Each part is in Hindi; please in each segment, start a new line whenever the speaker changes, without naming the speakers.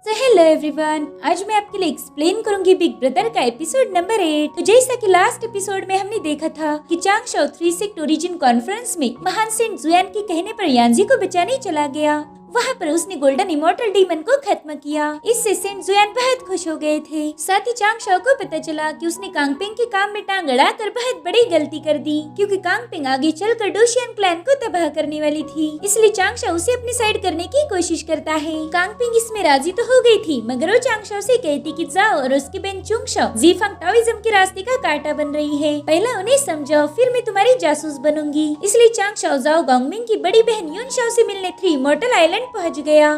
सो हेलो एवरीवन, आज मैं आपके लिए एक्सप्लेन करूंगी बिग ब्रदर का एपिसोड नंबर 8। तो जैसा कि लास्ट एपिसोड में हमने देखा था कि चांग शाओ 3 सिक्ट ओरिजिन कॉन्फ्रेंस में महान सेंट जुआन के कहने पर यांजी को बचाने चला गया। वहाँ पर उसने गोल्डन इमोर्टल डीमन को खत्म किया। इससे सेंट जुआन बहुत खुश हो गए थे। साथ ही चांग शाओ को पता चला कि उसने कांगपेंग के काम में टांग अड़ाकर बहुत बड़ी गलती कर दी, क्योंकि कांगपेंग आगे चलकर डोशियन क्लैन को तबाह करने वाली थी। इसलिए चांग शाओ उसे अपनी साइड करने की कोशिश करता है। कांगपेंग इसमें राजी तो हो गई थी, मगर वो चांग शाओ से कहती कि जाओ और उसकी बहन चुंग शाओ जीफांग ताओइज्म के रास्ते का कांटा बन रही है, पहला उन्हें समझाओ, फिर मैं तुम्हारी जासूस बनूंगी। इसलिए चांग शाओ जाओ गॉन्गमिंग की बड़ी बहन युन शाओ से मिलने 3 इमोर्टल आइलैंड पहुंच गया।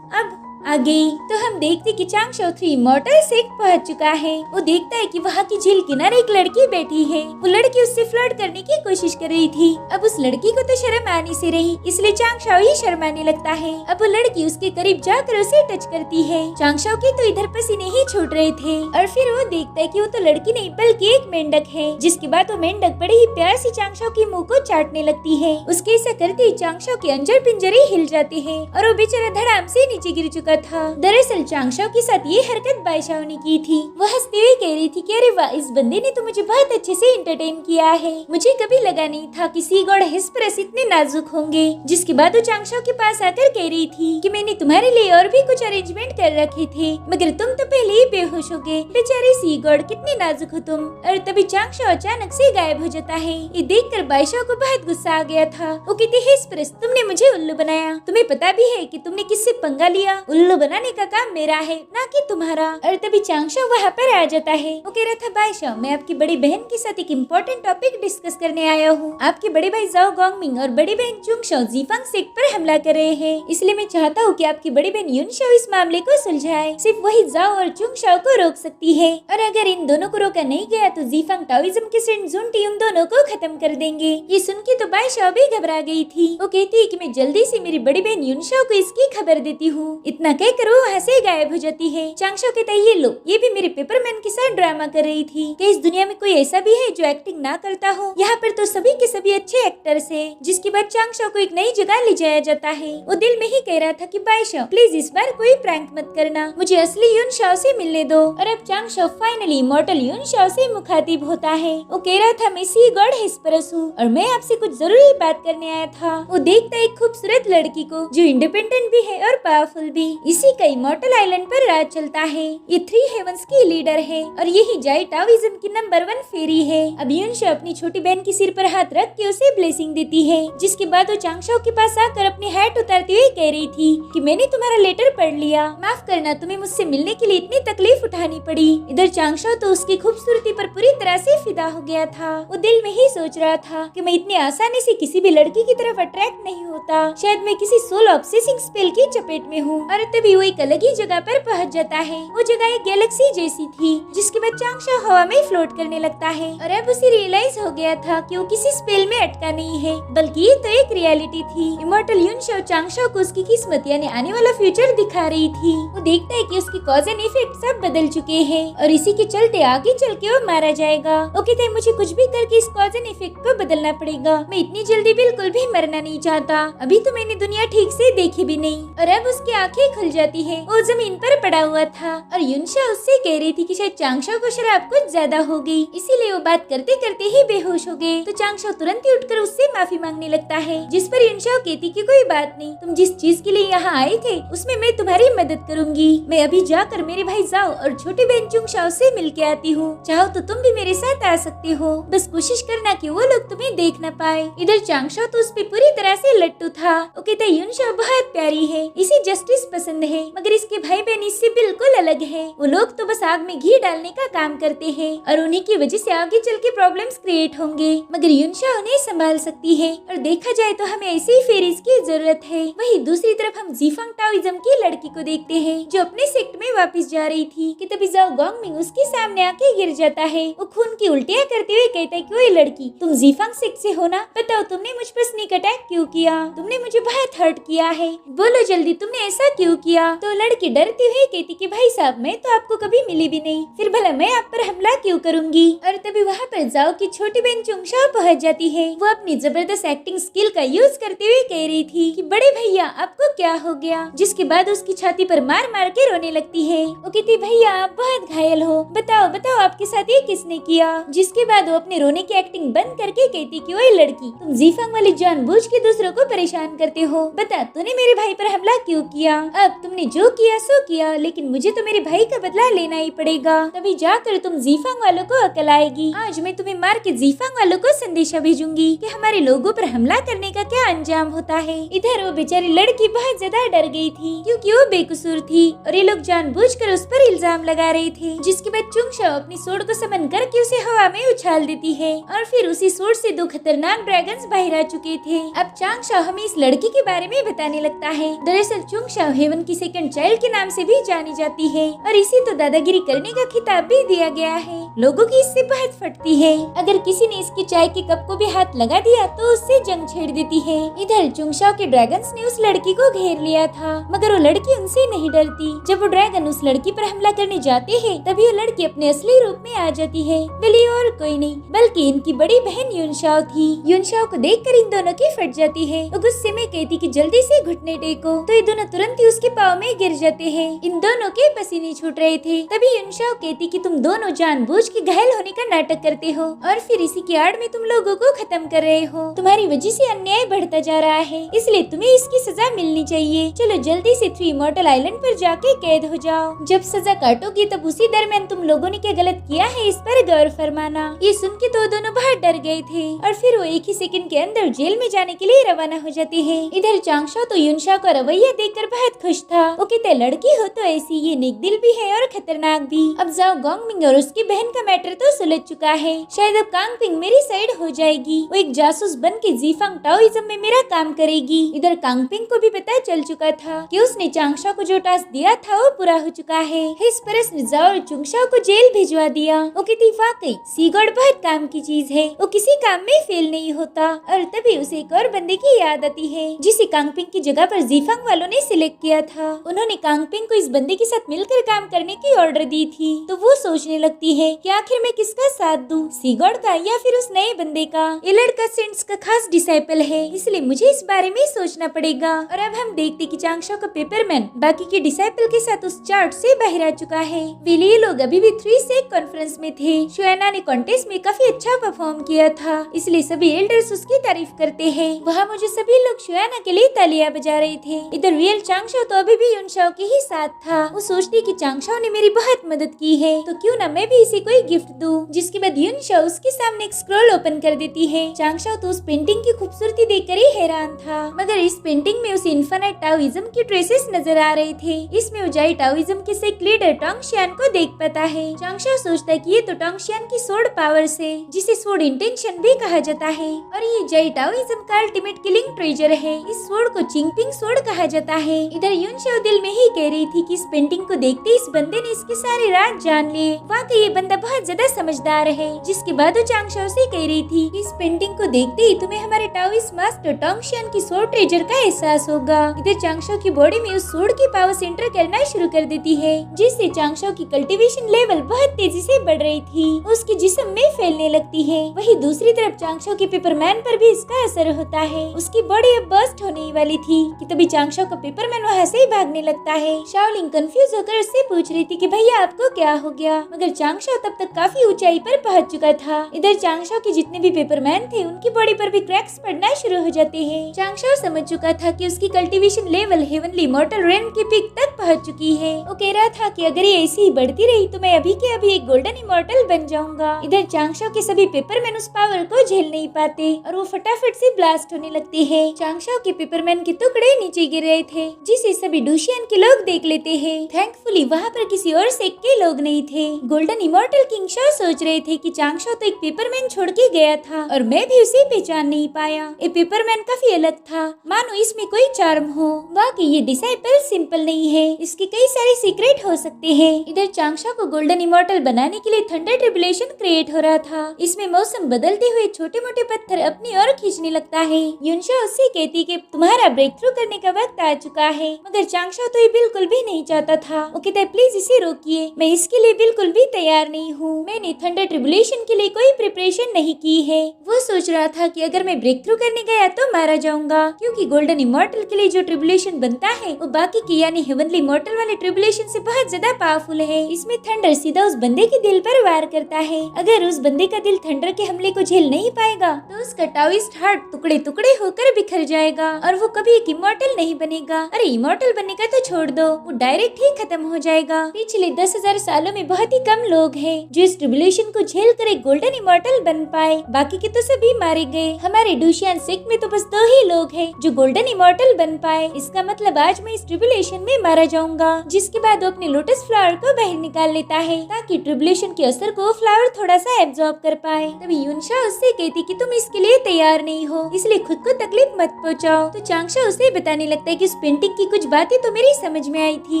अब आगे तो हम देखते कि चांग शाओ 3 इमोर्टल सेक्ट पहुंच चुका है। वो देखता है कि वहाँ की झील किनारे एक लड़की बैठी है। वो लड़की उससे फ्लर्ट करने की कोशिश कर रही थी। अब उस लड़की को तो शर्म आने से रही, इसलिए चांग शाओ ही शर्माने लगता है। अब वो लड़की उसके करीब जाकर उसे टच करती है। चांग शाओ के तो इधर पसीने ही छूट रहे थे। और फिर वो देखता है कि वो तो लड़की नहीं बल्कि एक मेंढक है। जिसके बाद वो मेंढक बड़े ही प्यार से चांग शाओ के मुँह को चाटने लगती है। उसके ऐसा करते ही चांग शाओ के अंजर पिंजरे हिल जाते हैं और वो बेचारा धड़ाम से नीचे गिर चुका था। दरअसल चांग शाओ के साथ ये हरकत बाई शाओ ने की थी। वो हंसते हुए कह रही थी कि अरे वाह, इस बंदे ने तो मुझे बहुत अच्छे से एंटरटेन किया है। मुझे कभी लगा नहीं था कि सी गॉड हिस्परस इतने नाजुक होंगे। जिसके बाद वो चांग शाओ के पास आकर कह रही थी कि मैंने तुम्हारे लिए और भी कुछ अरेंजमेंट कर रखे थे, मगर तुम तो पहले ही बेहोश हो गए। बेचारे सी गॉड, कितने नाजुक हो तुम। और तभी चांग शाओ अचानक से गायब हो जाता है। ये देखकर बाई शाओ को बहुत गुस्सा आ गया था। वो कहती हिस्परस, तुमने मुझे उल्लू बनाया। तुम्हें पता भी है कि तुमने किससे पंगा लिया। उल्लू बनाने का काम मेरा है, ना कि तुम्हारा। और तभी चांग शाओ वहाँ पर आ जाता है। वो कह रहा था बाई शाओ, मैं आपकी बड़ी बहन के साथ एक इम्पोर्टेंट टॉपिक डिस्कस करने आया हूँ। आपके बड़े भाई जाओ गॉन्गमिंग और बड़ी बहन चुंग शाओ जीफांग सेक्ट पर हमला कर रहे हैं। इसलिए मैं चाहता हूँ कि आपकी बड़ी बहन युन शाओ इस मामले को सुलझाए। सिर्फ वही जाओ और चुंग शाओ को रोक सकती है, और अगर इन दोनों को रोका नहीं गया तो जीफांग ताओइज्म के सेंट जुनटी उन दोनों को खत्म कर देंगे। ये सुन के तो बाई शाओ भी घबरा गई थी। वो कहती है कि मैं जल्दी से मेरी बड़ी बहन युन शाओ को इसकी खबर देती हूँ। इतना कहकर वो वहाँ से गायब हो जाती है। चांग शाओ कहता है ये लो, ये भी मेरे पेपरमैन के साथ ड्रामा कर रही थी। क्या इस दुनिया में कोई ऐसा भी है जो एक्टिंग ना करता हो? यहाँ पर तो सभी के सभी अच्छे एक्टर्स हैं। जिसके बाद चांग शाओ को एक नई जगह ले जाया जाता है। वो दिल में ही कह रहा था कि बाई शाओ प्लीज इस बार कोई प्रैंक मत करना, मुझे असली युन शाओ से मिलने दो। और अब चांग शाओ फाइनली इमोर्टल युन शाओ से मुखातिब होता है। वो कह रहा था मैं सी गॉड हिस्परस हूँ और मैं आपसे कुछ जरूरी बात करने आया था। वो देखता है एक खूबसूरत लड़की को जो इंडिपेंडेंट भी है और पावरफुल भी। इसी का इमोर्टल आइलैंड पर राज चलता है। ये 3 हेवंस की लीडर है और यही जाई ताओइज्म की नंबर 1 फेरी है। अब युन शाओ अपनी छोटी बहन के सिर पर हाथ रख के उसे ब्लेसिंग देती है। जिसके बाद वो चांग शाओ के पास आकर अपनी हैट उतारते हुए कह रही थी कि मैंने तुम्हारा लेटर पढ़ लिया, माफ करना तुम्हें मुझसे मिलने के लिए इतनी तकलीफ उठानी पड़ी। इधर चांग शाओ तो उसकी खूबसूरती पर पूरी तरह से फिदा हो गया था। वो दिल में ही सोच रहा था कि मैं इतनी आसानी से किसी भी लड़की की तरफ अट्रैक्ट नहीं होता, शायद मैं किसी सोल ऑब्सेसिंग स्पेल की चपेट में हूँ। और तभी वो एक अलग ही जगह पर पहुँच जाता है। वो जगह एक गैलेक्सी जैसी थी। जिसके बाद चांग शाओ हवा में फ्लोट करने लगता है और अब उसे रियलाइज हो गया था कि वो किसी स्पेल में अटका नहीं है, बल्कि ये तो एक रियलिटी थी। इमोर्टल युन शाओ चांग शाओ को उसकी किस्मत यानी आने वाला फ्यूचर दिखा रही थी। वो देखता है कि उसकी कॉज एंड इफेक्ट सब बदल चुके हैं और इसी के चलते आगे चल के वो मारा जाएगा। वो कहता है मुझे कुछ भी करके इस कॉज एंड इफेक्ट को बदलना पड़ेगा। मैं इतनी जल्दी बिल्कुल भी मरना नहीं चाहता। अभी तो मैंने दुनिया ठीक से देखी भी नहीं। और अब उसकी आंखें खुल जाती है। वो जमीन पर पड़ा हुआ था और युन शाओ उससे कह रही थी कि शायद चांग शाओ को शराब कुछ ज्यादा हो गई, इसीलिए वो बात करते करते ही बेहोश हो गए। तो चांग शाओ तुरंत ही उठकर उससे माफी मांगने लगता है। जिस पर युन शाओ कहती कि कोई बात नहीं, तुम जिस चीज के लिए यहाँ आए थे उसमें मैं तुम्हारी मदद करूंगी। मैं अभी जाकर मेरे भाई जाओ और छोटी बहन चुंग शाओ से मिल के आती हूँ। चाहो तो तुम भी मेरे साथ आ सकते हो, बस कोशिश करना कि वो लोग तुम्हें देख न पाए। इधर चांग शाओ तो उस पे पूरी तरह से लट्टू था। वो कहता है युन शाओ बहुत प्यारी है, इसे जस्टिस पसंद है, मगर इसके भाई बहन इससे बिल्कुल अलग है। वो लोग तो बस आग में घी डालने का काम करते हैं और उन्हीं की वजह से आगे चल के प्रॉब्लम्स क्रिएट होंगे, मगर युन शाओ उन्हें संभाल सकती है। और देखा जाए तो हमें ऐसे ही फेरीज की जरूरत है। वहीं दूसरी तरफ हम जीफांग ताओइज्म की लड़की को देखते हैं जो अपने सेक्ट में वापस जा रही थी कि तभी जाओ गोंगमिंग उसके सामने आके गिर जाता है। वो खून की उल्टियाँ करते हुए कहता है कि ओए लड़की, तुम जीफांग सेक्ट से हो ना? बताओ तुमने मुझ पर स्नीक अटैक क्यों किया? तुमने मुझे बहुत हर्ट किया है, बोलो जल्दी तुमने ऐसा क्यों किया? तो लड़की डरती हुई कहती कि भाई साहब मैं तो आपको कभी मिली भी नहीं, फिर भला मैं आप पर हमला क्यों करूंगी? और तभी वहाँ पर जाओ की छोटी बहन चुंगशाओ पहुँच जाती है। वो अपनी जबरदस्त एक्टिंग स्किल का यूज करते हुए कह रही थी कि बड़े भैया आपको क्या हो गया? जिसके बाद उसकी छाती पर मार मार के रोने लगती है। वो कहती भैया आप बहुत घायल हो, बताओ बताओ आपके साथ ये किसने किया? जिसके बाद वो अपने रोने की एक्टिंग बंद करके कहती कि ओए लड़की, तुम जीफांग वाली जानबूझ के दूसरों को परेशान करते हो। बता तूने मेरे भाई पर हमला क्यों किया? अब तुमने जो किया सो किया, लेकिन मुझे तो मेरे भाई का बदला लेना ही पड़ेगा, तभी जाकर तुम जीफांग वालों को अकल आएगी। आज मैं तुम्हें मार के जीफांग वालों को संदेशा भेजूंगी कि हमारे लोगों पर हमला करने का क्या अंजाम होता है। इधर वो बेचारी लड़की बहुत ज्यादा डर गई थी क्योंकि वो बेकसूर थी और ये लोग जानबूझकर उस पर इल्जाम लगा रहे थे। जिसके बाद चुंगशाओ अपनी सोड को समन करके उसे हवा में उछाल देती है और फिर उसी सोड से 2 खतरनाक ड्रैगन्स बाहर आ चुके थे। अब चुंगशाओ हमें इस लड़की के बारे में बताने लगता है। दरअसल चुंगशाओ हेवन की सेकंड चाइल्ड के नाम से भी जानी जाती है और इसी तो दादागिरी करने का खिताब भी दिया गया है। लोगों की इससे बहुत फटती है। अगर किसी ने इसके चाय के कप को भी हाथ लगा दिया तो उससे जंग छेड़ देती है। इधर चुंगशाओ के ड्रैगन्स ने उस लड़की को घेर लिया था, मगर वो लड़की उनसे नहीं डरती। जब वो ड्रैगन उस लड़की पर हमला करने जाते हैं तभी वो लड़की अपने असली रूप में आ जाती है। वेली और कोई नहीं बल्कि इनकी बड़ी बहन युनशाओ थी। युनशाओ को देखकर इन दोनों की फट जाती है। वो गुस्से में कहती कि जल्दी से घुटने टेको, तो ये दोनों तुरंत ही उसके पाँव में गिर जाते हैं। इन दोनों के पसीने छूट रहे थे। तभी युनशाओ कहती कि तुम दोनों जानबूझ के घायल होने का नाटक करते हो और फिर इसी की आड़ में तुम लोगों को खत्म कर रहे हो। तुम्हारी वजह से अन्याय बढ़ता जा रहा है, इसलिए तुम्हें इसकी सजा मिलनी चाहिए। चलो जल्दी से 3 इमॉर्टल आइलैंड पर जाके कैद हो जाओ। जब सजा काटोगी तब उसी दरमियान तुम लोगों ने क्या गलत किया है इस पर गौर फरमाना। ये सुन के तो दोनों बहुत डर गए थे और फिर वो एक ही सेकंड के अंदर जेल में जाने के लिए रवाना हो जाते हैं। इधर चांगशाओ तो युनशाओ का रवैया देखकर बहुत खुश था। वो कहते लड़की हो तो ऐसी, ये नेक दिल भी है और खतरनाक भी। अब जाओ गोंगमिंग और उसकी बहन का मैटर तो सुलझ चुका है, शायद अब कांगपिंग मेरी साइड हो जाएगी। वो एक जासूस बन के जीफांग टाओइज्म में मेरा काम करेगी। इधर कांगपिंग को भी पता चल चुका था कि उसने चांगशाओ को जो टास्क दिया था वो पूरा हो चुका है। इस परस ने जाओ और चुंगशाओ को जेल भिजवा दिया। वो कहती वाकई सी गॉड बहुत काम की चीज है, वो किसी काम में फेल नहीं होता। और तभी उसे एक और बंदे की याद आती है जिसे कांगपिंग की जगह पर जीफांग वालों ने सिलेक्ट किया था। उन्होंने कांगपिंग को इस बंदे के साथ मिलकर काम करने की ऑर्डर दी थी। तो वो सोचने लगती है कि आखिर मैं किसका साथ दूं, सी गॉड का या फिर उस नए बंदे का। ये लड़का सेंट्स का खास डिसाइपल है, इसलिए मुझे इस बारे में सोचना पड़ेगा। और अब हम देखते कि चांगशाओ का पेपरमैन बाकी के डिसाइपल के साथ उस चार्ट से बाहर आ चुका है। ये लोग अभी भी 3 से कॉन्फ्रेंस में थे। शुएना ने कॉन्टेस्ट में काफी अच्छा परफॉर्म किया था, इसलिए सभी एल्डर्स उसकी तारीफ करते हैं। वहाँ मुझे सभी लोग शुएना के लिए तालियां बजा रहे थे। इधर रियल चांगशाओ तो अभी भी युनशाओ के ही साथ था। वो सोचती कि चांगशाओ ने मेरी बहुत मदद की है, तो क्यों ना मैं भी इसे कोई गिफ्ट दूं। जिसके बाद युनशाओ उसके सामने एक स्क्रॉल ओपन कर देती है। चांगशाओ तो उस पेंटिंग की खूबसूरती देखकर ही हैरान था, मगर इस पेंटिंग में उसे इन्फिनिट टाओइज्म के ट्रेसेस नजर आ रहे थे। इसमें वो जाई टाओइज्म के सिख लीडर टोंगशियान को देख पाता है। चांगशाओ सोचता है कि ये तो टोंगशियान की सोड पावर्स है, जिसे सोड इंटेंशन भी कहा जाता है, और ये जाई टाओइज्म का अल्टीमेट किलिंग ट्रेजर है। इस सोड को चिंगपिंग सोड कहा जाता है। इधर युनशाओ दिल में ही कह रही थी कि इस पेंटिंग को देखते इस बंदे ने इसके सारे राज जान लिए। वाकई ये बंदा बहुत ज्यादा समझदार है। जिसके बाद वो चांगशाओ से कह रही थी इस पेंटिंग को देखते ही तुम्हें हमारे टाओइस्ट मास्टर टोंगशियान की सोड ट्रेजर का एहसास होगा। इधर चांगशाओ की बॉडी में उस सोड की पावर सेंटर करना शुरू कर देती है, जिससे चांगशाओ की कल्टीवेशन लेवल बहुत तेजी से बढ़ रही थी। उसके जिस्म में फैलने लगती है। वही दूसरी तरफ चांगशाओ के पेपरमैन पर भी इसका असर होता है। उसकी बॉडी अब बर्स्ट होने ही वाली थी कि तभी चांगशाओ का पेपरमैन वहाँ से ही भागने लगता है। शाओलिंग कंफ्यूज होकर उससे पूछ रही थी कि भैया आपको क्या हो गया, मगर चांगशाओ तब तक काफी ऊंचाई पर पहुंच चुका था। इधर चांगशाओ के जितने भी पेपरमैन थे उनकी बॉडी पर भी क्रैक्स पड़ना शुरू हो जाते हैं। चांगशाओ समझ चुका था कि उसकी कल्टीवेशन लेवल हेवनली मॉर्टल रेन की पीक तक पहुंच चुकी है। वो कह रहा था कि अगर ये ऐसी ही बढ़ती रही तो मैं अभी के अभी एक गोल्डन इमॉर्टल बन जाऊंगा। इधर चांगशाओ के सभी पेपरमैन उस पावर को झेल नहीं पाते और वो फटाफट से ब्लास्ट होने लगते हैं। चांगशाओ के पेपरमैन के टुकड़े नीचे गिर रहे थे, जिसे सभी डूशियन के लोग देख लेते हैं। थैंकफुली वहाँ पर किसी और सेक्ट के लोग नहीं थे। गोल्डन इमॉर्टल किंग शाओ सोच रहे थे कि चांगशाओ तो एक पेपरमैन छोड़ के गया था और मैं भी उसे पहचान नहीं पाया। ये पेपरमैन काफी अलग था, मानो इसमें कोई चार्म हो। बाकी ये डिसाइपल सिंपल नहीं है, इसके कई सारे सारे सीक्रेट हो सकते हैं। इधर चांगशा को गोल्डन इमॉर्टल बनाने के लिए थंडर ट्रिबुलेशन क्रिएट हो रहा था। इसमें मौसम बदलते हुए छोटे मोटे पत्थर अपनी ओर खींचने लगता है। युनशा उससे कहती कि तुम्हारा ब्रेक थ्रू करने का वक्त आ चुका है, मगर चांगशा तो ये बिल्कुल भी नहीं चाहता था। वो कहता है प्लीज इसे रोकिए, मैं इसके लिए बिल्कुल भी तैयार नहीं हूँ। मैंने थंडर ट्रिबुलेशन के लिए कोई प्रिपरेशन नहीं की है। वो सोच रहा था कि अगर मैं ब्रेक थ्रू करने गया तो मारा जाऊंगा, क्योंकि गोल्डन इमॉर्टल के लिए जो ट्रिबुलेशन बनता है वो बाकी के यानी हेवनली इमॉर्टल वाले ट्रिबुलेशन से बहुत ज्यादा पावरफुल है। इसमें थंडर सीधा उस बंदे के दिल पर वार करता है। अगर उस बंदे का दिल थंडर के हमले को झेल नहीं पाएगा तो उसका टाओइस्ट हार्ट टुकड़े टुकड़े होकर बिखर जाएगा और वो कभी एक इमॉर्टल नहीं बनेगा। अरे इमॉर्टल बनने का तो छोड़ दो, वो डायरेक्ट ही खत्म हो जाएगा। पिछले 10,000 सालों में बहुत ही कम लोग हैं जो इस ट्रिबुलेशन को झेल कर एक गोल्डन इमॉर्टल बन पाए, बाकी के तो सभी मारे गए। हमारे डूशियन सेक्ट में तो बस 2 ही लोग हैं जो गोल्डन इमॉर्टल बन पाए। इसका मतलब आज मैं इस ट्रिबुलेशन में मारा जाऊंगा। जिसके बाद वो अपने लोटस फ्लावर को बाहर निकाल लेता है ताकि ट्रिबुलेशन के असर को फ्लावर थोड़ा सा एब्जॉर्ब कर पाए। तभी युनशा उससे कहती कि तुम इसके लिए तैयार नहीं हो, इसलिए खुद को तकलीफ मत पहुंचाओ। तो चांगशा उसे बताने लगता है कि उस पेंटिंग की कुछ बातें तो मेरी समझ में आई थी,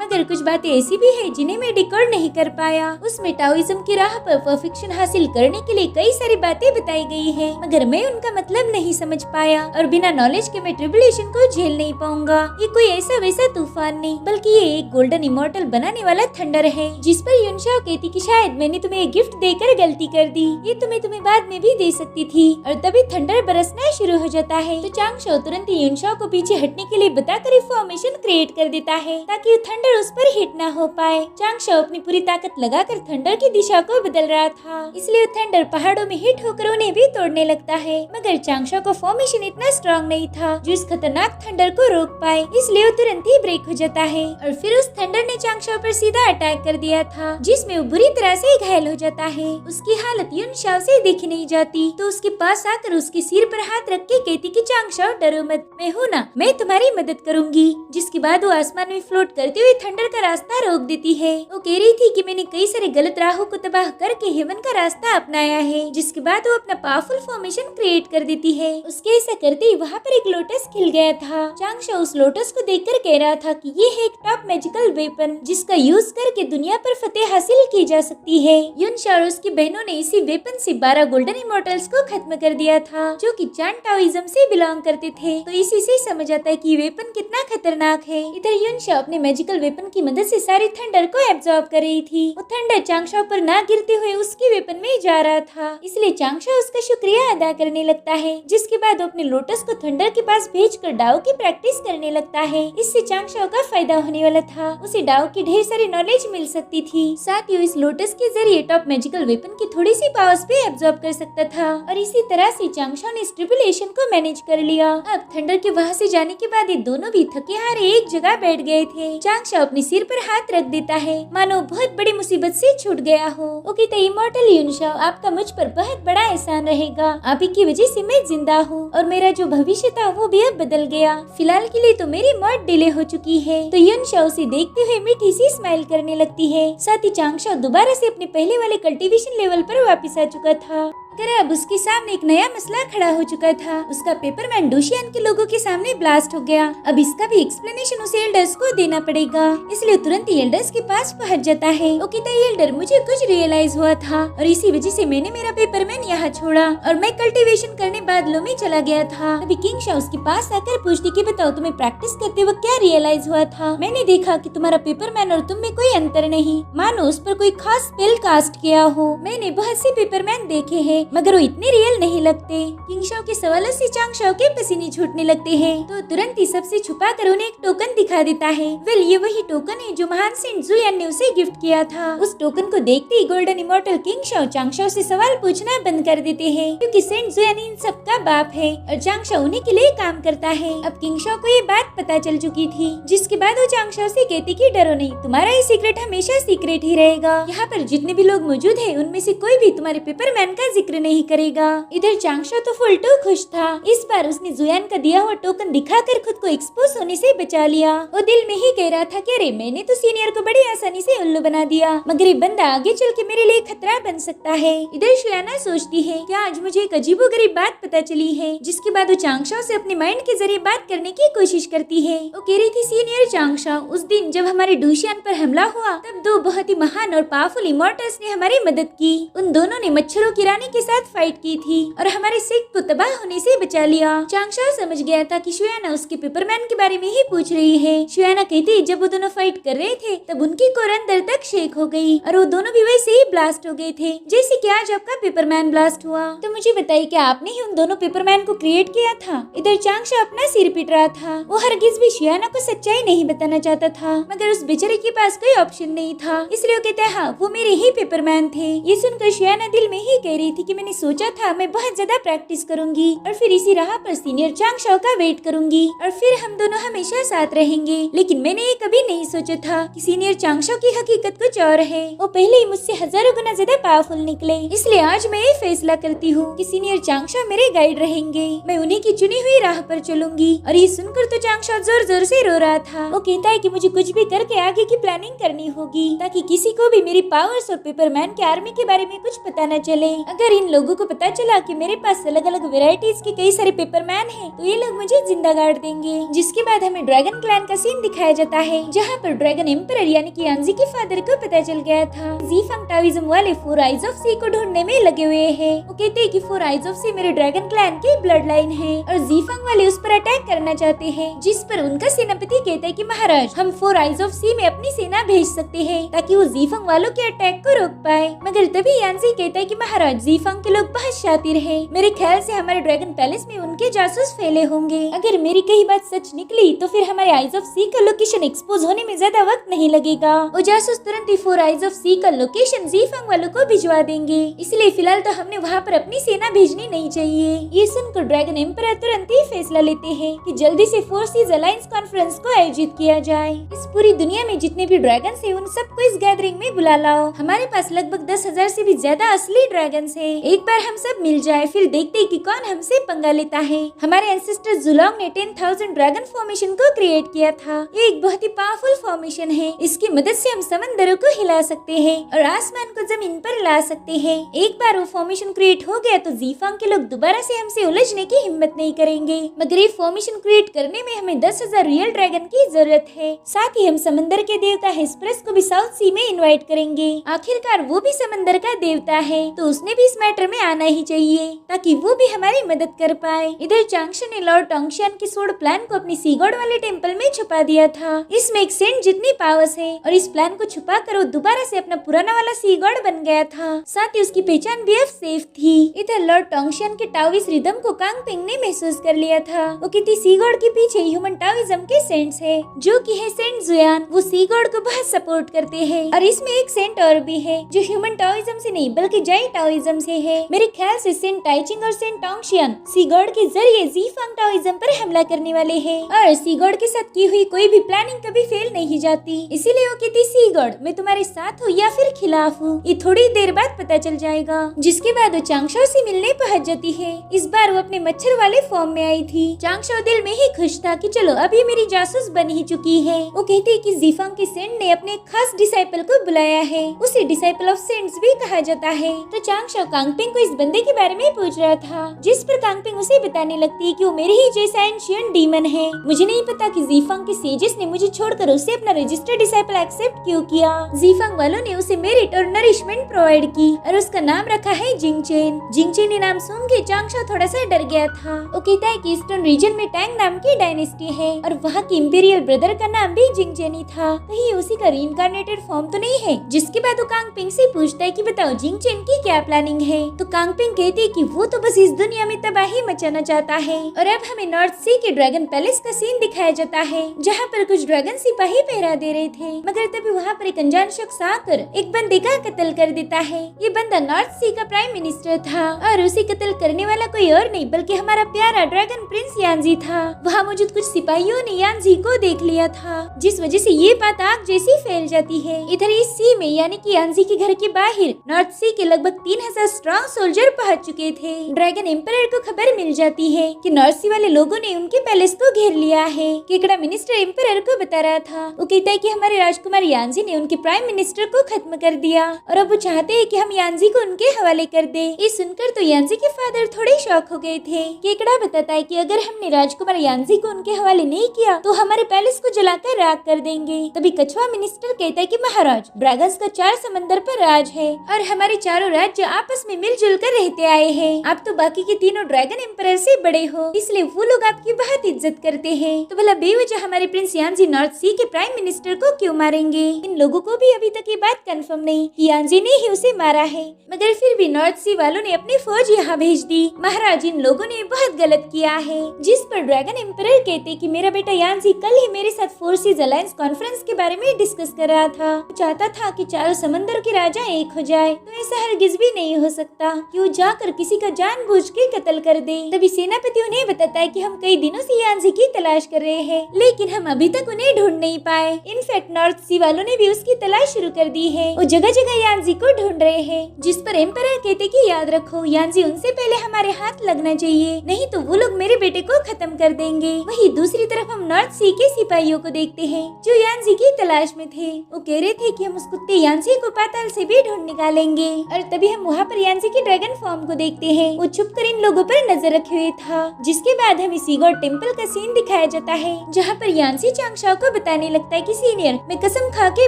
मगर कुछ बातें ऐसी भी है जिन्हें मैं डिकोड नहीं कर पाया। उसमें टाओइज्म की राह पर परफेक्शन हासिल करने के लिए कई सारी बातें बताई गई है, मगर मैं उनका मतलब नहीं समझ पाया और बिना नॉलेज के मैं ट्रिबुलेशन को झेल नहीं पाऊंगा। ये कोई ऐसा वैसा तूफान नहीं, बल्कि ये एक गोल्डन इमॉर्टल बनाने वाला थंडर है। जिस पर युनशा कहती कि शायद मैंने तुम्हें एक गिफ्ट देकर गलती कर दी, ये तुम्हें बाद में भी दे सकती थी। और तभी थंडर बरसना शुरू हो जाता है। तो चांगशा तुरंत युनशा को पीछे हटने के लिए बताकर फॉर्मेशन क्रिएट कर देता है ताकि थंडर उस पर हिट ना हो पाए। चांगशा अपनी पूरी ताकत लगाकर थंडर की दिशा को बदल रहा था, इसलिए थंडर पहाड़ों में हिट होकर उन्हें भी तोड़ने लगता है। मगर चांगशा को फॉर्मेशन इतना स्ट्रॉन्ग नहीं था जो इस खतरनाक थंडर को रोक पाए, इसलिए वो तुरंत ही ब्रेक हो जाता है। और फिर उस थंडर ने चांगशा पर सीधा अटैक कर दिया था, जिसमें वो बुरी तरह से घायल हो जाता है। उसकी हालत युनशा से देखी नहीं जाती, तो उसके पास आकर उसके सिर पर हाथ रख के कहती कि चांगशा डरो मत, मैं हूँ ना, मैं तुम्हारी मदद करूंगी। जिसके बाद वो आसमान में फ्लोट करते हुए थंडर का रास्ता रोक देती है। वो कह रही थी कि मैंने कई सारे गलत राहों को तबाह करके हेवन का रास्ता अपनाया है। जिसके बाद वो अपना पावरफुल फॉर्मेशन क्रिएट कर देती है। उसके ऐसा करते ही वहाँ पर एक लोटस खिल गया था। चांगशा उस लोटस को देखकर कह रहा था कि ये है एक टॉप मैजिकल वेपन जिसका यूज करके दुनिया पर फतेह हासिल की जा सकती है। युनशा और उसकी बहनों ने इसी वेपन से 12 गोल्डन इमॉर्टल्स को खत्म कर दिया था जो कि चान टाओइज्म से बिलोंग करते थे। तो इसी से समझ आता है कि वेपन कितना खतरनाक है। इधर युनशा अपने मैजिकल वेपन की मदद से सारे थंडर को एब्जॉर्ब कर रही थी। वो थंडर चांगशा पर ना गिरते हुए उसके वेपन में जा रहा था, इसलिए चांगशा उसका शुक्रिया अदा करने लगता है। जिसके बाद वो अपने लोटस को थंडर के पास भेजकर डाओ की प्रैक्टिस करने लगता है। इससे चांगशा का फायदा होने वाला था, उसे डाओ की ढेर सारी नॉलेज मिल सकती थी। साथ ही इस लोटस के जरिए टॉप मैजिकल वेपन की थोड़ी सी पावर्स भी एब्जॉर्ब कर सकता था। और इसी तरह से चांगशा ने इस ट्रिबुलेशन को मैनेज कर लिया। अब थंडर के वहाँ से जाने के बाद ये दोनों भी थके हारे एक जगह बैठ गए थे। चांगशा अपने सिर पर हाथ रख देता है मानो बहुत बड़ी मुसीबत से छूट गया हो। वो कहता है इमॉर्टल युनशा, आपका मुझ पर बहुत बड़ा एहसान रहेगा। आप ही की वजह से मैं जिंदा हूँ और मेरा जो भविष्य था वो भी अब बदल गया। फिलहाल के लिए तो मेरी मौत डिले हो चुकी है। तो युनशा उसे देखते हुए मीठी सी स्माइल करने लगती है। साथ ही चांगशा दोबारा से अपने पहले वाले कल्टीवेशन लेवल पर वापस आ चुका था। अब उसके सामने एक नया मसला खड़ा हो चुका था। उसका पेपरमैन डूशियन के लोगों के सामने ब्लास्ट हो गया। अब इसका भी एक्सप्लेनेशन उसे एल्डर्स को देना पड़ेगा, इसलिए तुरंत ही एल्डर्स के पास पहुंच जाता है। वो कहता है एल्डर, मुझे कुछ रियलाइज हुआ था और इसी वजह से मैंने मेरा पेपरमैन यहाँ छोड़ा और मैं कल्टीवेशन करने बादलों में चला गया था। अभी किंगशा उसके पास आकर पूछती कि बताओ तुम्हें प्रैक्टिस करते वक्त क्या रियलाइज हुआ था। मैंने देखा कि तुम्हारा पेपरमैन और तुम में कोई अंतर नहीं, मानो उस पर कोई खास स्पेल कास्ट किया हो। मैंने बहुत से पेपरमैन देखे हैं मगर वो इतने रियल नहीं लगते। किंगशा के सवालों से चांगशा के पसीने छूटने लगते हैं। तो तुरंत ही सबसे छुपा कर उन्हें एक टोकन दिखा देता है। वेल, ये वही टोकन है जो महान सेंट जुयान ने उसे गिफ्ट किया था। उस टोकन को देखते ही गोल्डन इमॉर्टल किंगशा चांगशा से सवाल पूछना बंद कर देते हैं, क्योंकि सेंट जुयान इन सबका बाप है और चांगशा उन्हीं के लिए काम करता है। अब किंगशा को ये बात पता चल चुकी थी, जिसके बाद वो चांगशा से कहती कि डरो नहीं, तुम्हारा ये सीक्रेट हमेशा सीक्रेट ही रहेगा। यहाँ पर जितने भी लोग मौजूद है उनमें से कोई भी तुम्हारे पेपरमैन का जिक्र फिक्र नहीं करेगा। इधर चांगशो तो फुल टू खुश था। इस बार उसने जुयान का दिया हुआ टोकन दिखाकर खुद को एक्सपोज होने से बचा लिया। वो दिल में ही कह रहा था कि अरे मैंने तो सीनियर को बड़ी आसानी से उल्लू बना दिया, मगर ये बंदा आगे चल के मेरे लिए खतरा बन सकता है। इधर शुयाना सोचती है क्या आज मुझे एक अजीबोगरीब बात पता चली है, जिसके बाद वो चांगशो से अपने माइंड के जरिए बात करने की कोशिश करती है। वो कह रही थी सीनियर चांगशो, उस दिन जब हमारे डूशियान पर हमला हुआ तब दो बहुत ही महान और पावरफुल इमोर्टल्स ने हमारी मदद की। उन दोनों ने मच्छरों की रानी के साथ फाइट की थी और हमारे सिख को तबाह होने से बचा लिया। चांगशो समझ गया था कि शुयाना उसके पेपरमैन के बारे में ही पूछ रही है। शुयाना कहती जब वो दोनों फाइट कर रहे थे तब उनकी कोर अंदर तक शेक हो गई और वो दोनों भी वैसे ही ब्लास्ट हो गए थे जैसे कि आज आपका पेपरमैन ब्लास्ट हुआ। तो मुझे बताइए क्या आपने ही उन दोनों पेपरमैन को क्रिएट किया था? इधर चांगशो अपना सिर पीट रहा था। वो हरगिज भी शुयाना को सच्चाई नहीं बताना चाहता था, मगर उस बेचारे के पास कोई ऑप्शन नहीं था, इसलिए वो कहता है हाँ वो मेरे ही पेपरमैन थे। ये सुनकर शुयाना दिल में ही कह रही थी कि मैंने सोचा था मैं बहुत ज्यादा प्रैक्टिस करूंगी और फिर इसी राह पर सीनियर चांगशो का वेट करूंगी और फिर हम दोनों हमेशा साथ रहेंगे। लेकिन मैंने ये कभी नहीं सोचा था कि सीनियर चांगशो की हकीकत कुछ और है। वो पहले ही मुझसे हजारों गुना ज्यादा पावरफुल निकले, इसलिए आज मैं ये फैसला करती हूँ कि सीनियर चांगशो मेरे गाइड रहेंगे। मैं उन्हीं की चुनी हुई राह पर चलूंगी। और ये सुनकर तो चांगशो जोर जोर से रो रहा था। वो कहता है कि मुझे कुछ भी करके आगे की प्लानिंग करनी होगी ताकि किसी को भी मेरी पावर्स और पेपरमैन के आर्मी के बारे में कुछ पता न चले। अगर इन लोगों को पता चला कि मेरे पास अलग अलग वेराइटीज के कई सारे पेपरमैन हैं, तो ये लोग मुझे जिंदा गाड़ देंगे। जिसके बाद हमें ड्रैगन क्लैन का सीन दिखाया जाता है, जहाँ पर ड्रैगन एम्परर यानी कि यांजी के फादर को पता चल गया था। ज़ीफंग टाओइज्म वाले फोर आइज ऑफ सी को ढूंढने में लगे हुए हैं। वो कहते हैं कि फोर आइज ऑफ सी मेरे ड्रैगन क्लैन की ब्लड लाइन है और ज़ीफंग वाले उस पर अटैक करना चाहते हैं, जिस पर उनका सेनापति कहता है कि महाराज हम फोर आइज ऑफ सी में अपनी सेना भेज सकते हैं ताकि वो ज़ीफंग वालों के अटैक को रोक पाए। मगर तभी यांजी कहता है कि महाराज ज़ीफंग के लोग बहुत शातिर हैं, मेरे ख्याल से हमारे ड्रैगन पैलेस में उनके जासूस फैले होंगे। अगर मेरी कही बात सच निकली तो फिर हमारे आइज ऑफ सी का लोकेशन एक्सपोज होने में ज्यादा वक्त नहीं लगेगा। वो जासूस तुरंत ही फोर आइज ऑफ सी का लोकेशन ज़ीफंग वालों को भिजवा देंगे, इसलिए फिलहाल तो हमने वहाँ पर अपनी सेना भेजनी नहीं चाहिए। ये सुनकर ड्रैगन एम्परर तुरंत ही फैसला लेते हैं कि जल्दी से फोर सीज अलायंस कॉन्फ्रेंस को आयोजित किया जाए। इस पूरी दुनिया में जितने भी ड्रैगन है उन सबको इस गैदरिंग में बुला लाओ। हमारे पास लगभग 10,000 से भी ज्यादा असली ड्रैगन है। एक बार हम सब मिल जाए फिर देखते कि कौन हमसे पंगा लेता है। हमारे एंसेस्टर जुलोंग ने 10,000 ड्रैगन फॉर्मेशन को क्रिएट किया था। ये एक बहुत ही पावरफुल फॉर्मेशन है। इसकी मदद से हम समंदरों को हिला सकते हैं और आसमान को जमीन पर ला सकते हैं। एक बार वो फॉर्मेशन क्रिएट हो गया तो ज़ीफंग के लोग दोबारा से हमसे उलझने की हिम्मत नहीं करेंगे। मगर ये फॉर्मेशन क्रिएट करने में हमें 10,000 रियल ड्रैगन की जरूरत है। साथ ही हम समंदर के देवता हेस्परस को भी साउथ सी में इनवाइट करेंगे। आखिरकार वो भी समंदर का देवता है तो उसने भी इस मैटर में आना ही चाहिए ताकि वो भी हमारी मदद कर पाए। इधर चांगशो ने लॉर्ड टोंगशियान के सोड प्लान को अपनी सी गॉड वाले टेम्पल में छुपा दिया था। इसमें एक सेंट जितनी पावर्स है और इस प्लान को छुपा कर वो दोबारा से अपना पुराना वाला सी गॉड बन गया था। साथ ही उसकी पहचान भी अब सेफ थी। इधर लॉर्ड टोंगशियान के टाओइस्ट रिदम को कांगपिंग ने महसूस कर लिया था। वो कहती सी गॉड के पीछे ह्यूमन टाओइज्म के सेंट्स है, जो कि है सेंट जुयान। वो सी गॉड को बहुत सपोर्ट करते हैं और इसमें एक सेंट और भी है जो ह्यूमन टाओइज्म से नहीं बल्कि जाई टाओइज्म से है। मेरे ख्याल से सेंट टाइचिंग और सेंट टोंगशियान सी गॉड के जरिए ज़ीफंग टाओइज्म पर हमला करने वाले हैं और सी गॉड के साथ की हुई कोई भी प्लानिंग कभी फेल नहीं जाती। इसीलिए वो कहती सी गॉड मैं तुम्हारे साथ हूँ या फिर खिलाफ हूँ, ये थोड़ी देर बाद पता चल जाएगा। जिसके बाद वो चांगशो से मिलने पहुँच जाती है। इस बार वो अपने मच्छर वाले फॉर्म में आई थी। चांगशो दिल में ही खुश था कि चलो अब ये मेरी जासूस बन ही चुकी है। वो कहती है कि ज़ीफंग के सेंट ने अपने खास डिसाइपल को बुलाया है, उसे डिसाइपल ऑफ सेंट्स भी कहा जाता है। तो चांगशो कांगपिंग को इस बंदे के बारे में पूछ रहा था, जिस पर कांगपिंग उसे बताने लगती है कि वो मेरे ही जैसा एंशिएंट डीमन है। मुझे नहीं पता कि ज़ीफंग के सेजेस ने मुझे छोड़कर उसे अपना रजिस्टर्ड डिसाइपल एक्सेप्ट क्यों किया। ज़ीफंग वालों ने उसे मेरिट और नरिशमेंट प्रोवाइड की और उसका नाम रखा है जिंगचेन। जिंगचेन ने नाम सुन के चांगशो थोड़ा सा डर गया था। वो कहता है कि ईस्टर्न रीजन में टैंग नाम की डायनेस्टी है और वहाँ की इंपीरियल ब्रदर का नाम भी जिंगचेन ही था। कहीं उसी का रीइंकार्नेटेड फॉर्म तो नहीं है। जिसके बाद वो कांगपिंग से पूछता है कि बताओ जिंगचेन की क्या प्लानिंग है। तो कांगपिंग कहती है कि वो तो बस इस दुनिया में तबाही मचाना चाहता है। और अब हमें नॉर्थ सी के ड्रैगन पैलेस का सीन दिखाया जाता है, जहाँ पर कुछ ड्रैगन सिपाही पहरा दे रहे थे। मगर तभी वहाँ पर एक अनजान शख्स आकर एक बंदे का कत्ल कर देता है। ये बंदा नॉर्थ सी का प्राइम मिनिस्टर था और उसे कत्ल करने वाला कोई और नहीं बल्कि हमारा प्यारा ड्रैगन प्रिंस यांजी था। वहाँ मौजूद कुछ सिपाहियों ने यांजी को देख लिया था, जिस वजह से ये बात आग जैसी फैल जाती है। इधर इस सी में यानी कि यांजी के घर के बाहर नॉर्थ सी के लगभग 3,000 स्ट्रॉन्ग सोल्जर पहुंच चुके थे। ड्रैगन एम्परर को खबर मिल जाती है कि नॉर्थ सी वाले लोगों ने उनके पैलेस को घेर लिया है। केकड़ा मिनिस्टर एम्परर को बता रहा था, वो कहता है कि हमारे राजकुमार यानजी ने उनके प्राइम मिनिस्टर को खत्म कर दिया और अब वो चाहते हैं कि हम यानजी को उनके हवाले कर दे। ये सुनकर तो यानजी के फादर थोड़े शॉक हो गए थे। केकड़ा बताता है कि अगर हमने राजकुमार यानजी को उनके हवाले नहीं किया तो हमारे पैलेस को जलाकर राख कर देंगे। तभी कछुआ मिनिस्टर कहता है कि महाराज, ड्रैगन्स का 4 समंदर पर राज है और हमारे चारों राज्य आपस में मिलजुल कर रहते आए हैं। आप तो बाकी के तीनों ड्रैगन एम्परर से बड़े हो, इसलिए वो लोग आपकी बहुत इज्जत करते हैं। तो भला बेवजह हमारे प्रिंस यानजी नॉर्थ सी के प्राइम मिनिस्टर को क्यों मारेंगे? इन लोगों को भी अभी तक ये बात कंफर्म नहीं कि यानजी ने ही उसे मारा है, मगर फिर भी नॉर्थ सी वालों ने अपनी फौज यहाँ भेज दी। महाराज, इन लोगों ने बहुत गलत किया है। जिस पर ड्रैगन एम्परर कहते कि मेरा बेटा यानजी कल ही मेरे साथ फोर्सेस अलायंस कॉन्फ्रेंस के बारे में डिस्कस कर रहा था। वो चाहता था कि चारों समंदर के राजा एक हो जाए, तो ऐसा हरगिज भी नहीं हो सकता कि वो जाकर किसी का जानबूझ के कत्ल कर दे। तभी सेनापति उन्हें बताता है कि हम कई दिनों से यानजी की तलाश कर रहे हैं, लेकिन हम अभी तक उन्हें ढूंढ नहीं पाए। इनफैक्ट नॉर्थ सी वालों ने भी उसकी तलाश शुरू कर दी है। वो जगह जगह यानजी को ढूंढ रहे हैं। जिस पर एम्परर कहते कि याद रखो, यानजी उनसे पहले हमारे हाथ लगना चाहिए, नहीं तो वो लोग मेरे बेटे को खत्म कर देंगे। वहीं दूसरी तरफ हम नॉर्थ सी के सिपाहियों को देखते हैं जो यानजी की तलाश में थे। वो कह रहे थे कि हम उस कुत्ते यानजी को पाताल से भी ढूंढ निकालेंगे। और तभी हम वहाँ पर यानजी के ड्रैगन फॉर्म को देखते हैं। वो छुप कर इन लोगों पर नजर रखे हुए था। जिसके बाद हमें सीगोर टेम्पल का सीन दिखाया जाता है, जहाँ पर यानजी चांगशाओ को बताने लगता है कि सीनियर, मैं कसम खा के